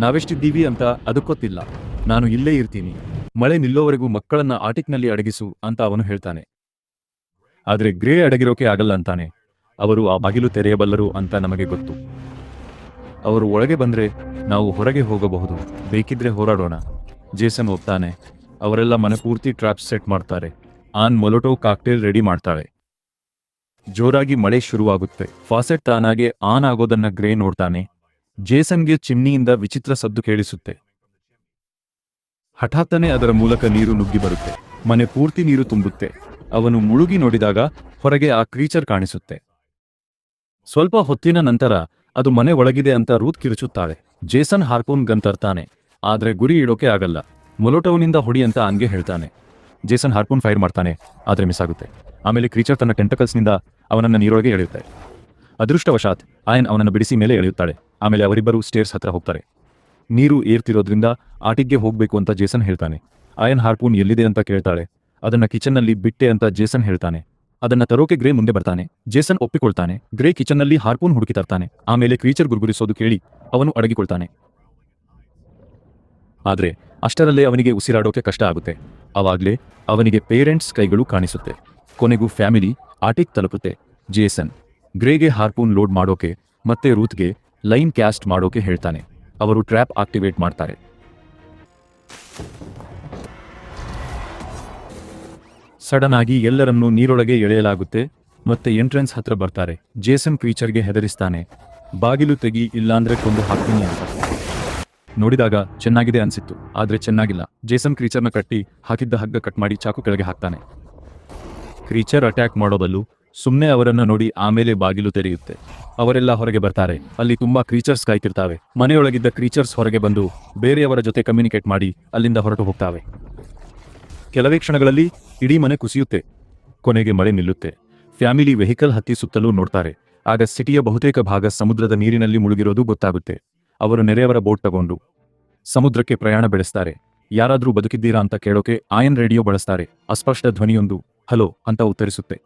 ನಾವೆಷ್ಟಿದ್ದೀವಿ ಅಂತ ಅದಕ್ಕೊತ್ತಿಲ್ಲ. ನಾನು ಇಲ್ಲೇ ಇರ್ತೀನಿ. ಮಳೆ ನಿಲ್ಲೋವರೆಗೂ ಮಕ್ಕಳನ್ನ ಆಟಿಕ್ನಲ್ಲಿ ಅಡಗಿಸು ಅಂತ ಅವನು ಹೇಳ್ತಾನೆ. ಆದ್ರೆ ಗ್ರೇ ಅಡಗಿರೋಕೆ ಆಗಲ್ಲ ಅಂತಾನೆ. ಅವರು ಆ ಬಾಗಿಲು ತೆರೆಯಬಲ್ಲರು ಅಂತ ನಮಗೆ ಗೊತ್ತು. ಅವರು ಒಳಗೆ ಬಂದ್ರೆ ನಾವು ಹೊರಗೆ ಹೋಗಬಹುದು, ಬೇಕಿದ್ರೆ ಹೋರಾಡೋಣ. ಜೇಸನ್ ಒಪ್ತಾನೆ. ಅವರೆಲ್ಲ ಮನಪೂರ್ತಿ ಟ್ರ್ಯಾಪ್ ಸೆಟ್ ಮಾಡ್ತಾರೆ. ಆನ್ ಮೊಲೊಟೋವ್ ಕಾಕ್ಟೇಲ್ ರೆಡಿ ಮಾಡ್ತಾಳೆ. ಜೋರಾಗಿ ಮಳೆ ಶುರುವಾಗುತ್ತೆ. ಫಾಸೆಟ್ ತಾನಾಗೆ ಆನ್ ಆಗೋದನ್ನ ಗ್ರೇ ನೋಡ್ತಾನೆ. ಜೇಸನ್ಗೆ ಚಿಮ್ನಿಯಿಂದ ವಿಚಿತ್ರ ಸದ್ದು ಕೇಳಿಸುತ್ತೆ. ಹಠಾತ್ತನೆ ಅದರ ಮೂಲಕ ನೀರು ನುಗ್ಗಿ ಬರುತ್ತೆ. ಮನೆ ಪೂರ್ತಿ ನೀರು ತುಂಬುತ್ತೆ. ಅವನು ಮುಳುಗಿ ನೋಡಿದಾಗ ಹೊರಗೆ ಆ ಕ್ರೀಚರ್ ಕಾಣಿಸುತ್ತೆ. ಸ್ವಲ್ಪ ಹೊತ್ತಿನ ನಂತರ ಅದು ಮನೆ ಒಳಗಿದೆ ಅಂತ ರೂತ್ ಕಿರುಚುತ್ತಾಳೆ. ಜೇಸನ್ ಹಾರ್ಪೂನ್ ಗನ್ ತರ್ತಾನೆ, ಆದ್ರೆ ಗುರಿ ಇಡೋಕೆ ಆಗಲ್ಲ. ಮೊಲೊಟೋವ್ನಿಂದ ಹೊಡಿ ಅಂತ ಆನ್ಗೆ ಹೇಳ್ತಾನೆ. ಜೇಸನ್ ಹಾರ್ಪೂನ್ ಫೈರ್ ಮಾಡ್ತಾನೆ, ಆದ್ರೆ ಮಿಸ್ ಆಗುತ್ತೆ. ಆಮೇಲೆ ಕ್ರೀಚರ್ ತನ್ನ ಟೆಂಟಕಲ್ಸ್ನಿಂದ ಅವನನ್ನ ನೀರೊಳಗೆ ಎಳೆಯುತ್ತೆ. ಅದೃಷ್ಟವಶಾತ್ ಆಯನ್ ಅವನನ್ನು ಬಿಡಿಸಿ ಮೇಲೆ ಎಳೆಯುತ್ತಾಳೆ. ಆಮೇಲೆ ಅವರಿಬ್ಬರು ಸ್ಟೇರ್ಸ್ ಹತ್ರ ಹೋಗ್ತಾರೆ. ನೀರು ಏರ್ತಿರೋದ್ರಿಂದ ಆಟಿಗೆ ಹೋಗ್ಬೇಕು ಅಂತ ಜೇಸನ್ ಹೇಳ್ತಾನೆ. ಆಯನ್ ಹಾರ್ಪೂನ್ ಎಲ್ಲಿದೆ ಅಂತ ಕೇಳ್ತಾಳೆ. ಅದನ್ನ ಕಿಚನ್ನಲ್ಲಿ ಬಿಟ್ಟೆ ಅಂತ ಜೇಸನ್ ಹೇಳ್ತಾನೆ. ಅದನ್ನ ತರೋಕೆ ಗ್ರೇ ಮುಂದೆ ಬರ್ತಾನೆ. ಜೇಸನ್ ಒಪ್ಪಿಕೊಳ್ತಾನೆ. ಗ್ರೇ ಕಿಚನ್ನಲ್ಲಿ ಹಾರ್ಪೂನ್ ಹುಡುಕಿ ತರ್ತಾನೆ. ಆಮೇಲೆ ಕ್ರೀಚರ್ ಗುರುಗುರಿಸೋದು ಕೇಳಿ ಅವನು ಅಡಗಿಕೊಳ್ತಾನೆ. ಆದ್ರೆ ಅಷ್ಟರಲ್ಲೇ ಅವನಿಗೆ ಉಸಿರಾಡೋಕೆ ಕಷ್ಟ ಆಗುತ್ತೆ. ಅವಾಗ್ಲೇ ಅವನಿಗೆ ಪೇರೆಂಟ್ಸ್ ಕೈಗಳು ಕಾಣಿಸುತ್ತೆ. ಕೊನೆಗೂ ಫ್ಯಾಮಿಲಿ ಆಟಿಕ್ ತಲುಪುತ್ತೆ. ಜೇಸನ್ ಗ್ರೇಗೆ ಹಾರ್ಪೂನ್ ಲೋಡ್ ಮಾಡೋಕೆ ಮತ್ತೆ ರೂತ್ಗೆ ಲೈನ್ ಕ್ಯಾಸ್ಟ್ ಮಾಡೋಕೆ ಹೇಳ್ತಾನೆ. ಅವರು ಟ್ರ್ಯಾಪ್ ಆಕ್ಟಿವೇಟ್ ಮಾಡ್ತಾರೆ. ಸಡನ್ ಆಗಿ ಎಲ್ಲರನ್ನೂ ನೀರೊಳಗೆ ಎಳೆಯಲಾಗುತ್ತೆ ಮತ್ತೆ ಎಂಟ್ರೆನ್ಸ್ ಹತ್ರ ಬರ್ತಾರೆ. ಜೇಸನ್ ಕ್ರೀಚರ್ಗೆ ಹೆದರಿಸ್ತಾನೆ. ಬಾಗಿಲು ತೆಗಿ, ಇಲ್ಲಾಂದ್ರೆ ಕೊಂದು ಹಾಕ್ತೀನಿ ಅಂತ. ನೋಡಿದಾಗ ಚೆನ್ನಾಗಿದೆ ಅನ್ಸಿತ್ತು, ಆದ್ರೆ ಚೆನ್ನಾಗಿಲ್ಲ. ಜೇಸನ್ ಕ್ರೀಚರ್ನ ಕಟ್ಟಿ ಹಾಕಿದ್ದ ಹಗ್ಗ ಕಟ್ ಮಾಡಿ ಚಾಕು ಕೆಳಗೆ ಹಾಕ್ತಾನೆ. ಕ್ರೀಚರ್ ಅಟ್ಯಾಕ್ ಮಾಡೋದಲ್ಲೂ ಸುಮ್ಮನೆ ಅವರನ್ನ ನೋಡಿ ಆಮೇಲೆ ಬಾಗಿಲು ತೆರೆಯುತ್ತೆ. ಅವರೆಲ್ಲ ಹೊರಗೆ ಬರ್ತಾರೆ. ಅಲ್ಲಿ ತುಂಬಾ ಕ್ರೀಚರ್ಸ್ ಕಾಯ್ತಿರ್ತಾವೆ. ಮನೆಯೊಳಗಿದ್ದ ಕ್ರೀಚರ್ಸ್ ಹೊರಗೆ ಬಂದು ಬೇರೆಯವರ ಜೊತೆ ಕಮ್ಯುನಿಕೇಟ್ ಮಾಡಿ ಅಲ್ಲಿಂದ ಹೊರಟು ಹೋಗ್ತಾವೆ. ಕೆಲವೇ ಕ್ಷಣಗಳಲ್ಲಿ ಇಡೀ ಮನೆ ಕುಸಿಯುತ್ತೆ. ಕೊನೆಗೆ ಮಳೆ ನಿಲ್ಲುತ್ತೆ. ಫ್ಯಾಮಿಲಿ ವೆಹಿಕಲ್ ಹತ್ತಿ ಸುತ್ತಲೂ ನೋಡ್ತಾರೆ. ಆಗ ಸಿಟಿಯ ಬಹುತೇಕ ಭಾಗ ಸಮುದ್ರದ ನೀರಿನಲ್ಲಿ ಮುಳುಗಿರೋದು ಗೊತ್ತಾಗುತ್ತೆ. ಅವರು ನೆರೆಯವರ ಬೋಟ್ ತಗೊಂಡು ಸಮುದ್ರಕ್ಕೆ ಪ್ರಯಾಣ ಬೆಳೆಸ್ತಾರೆ. ಯಾರಾದ್ರೂ ಬದುಕಿದ್ದೀರಾ ಅಂತ ಕೇಳೋಕೆ ಆಯನ್ ರೇಡಿಯೋ ಬಳಸ್ತಾರೆ. ಅಸ್ಪಷ್ಟ ಧ್ವನಿಯೊಂದು ಹಲೋ ಅಂತ ಉತ್ತರಿಸುತ್ತೆ.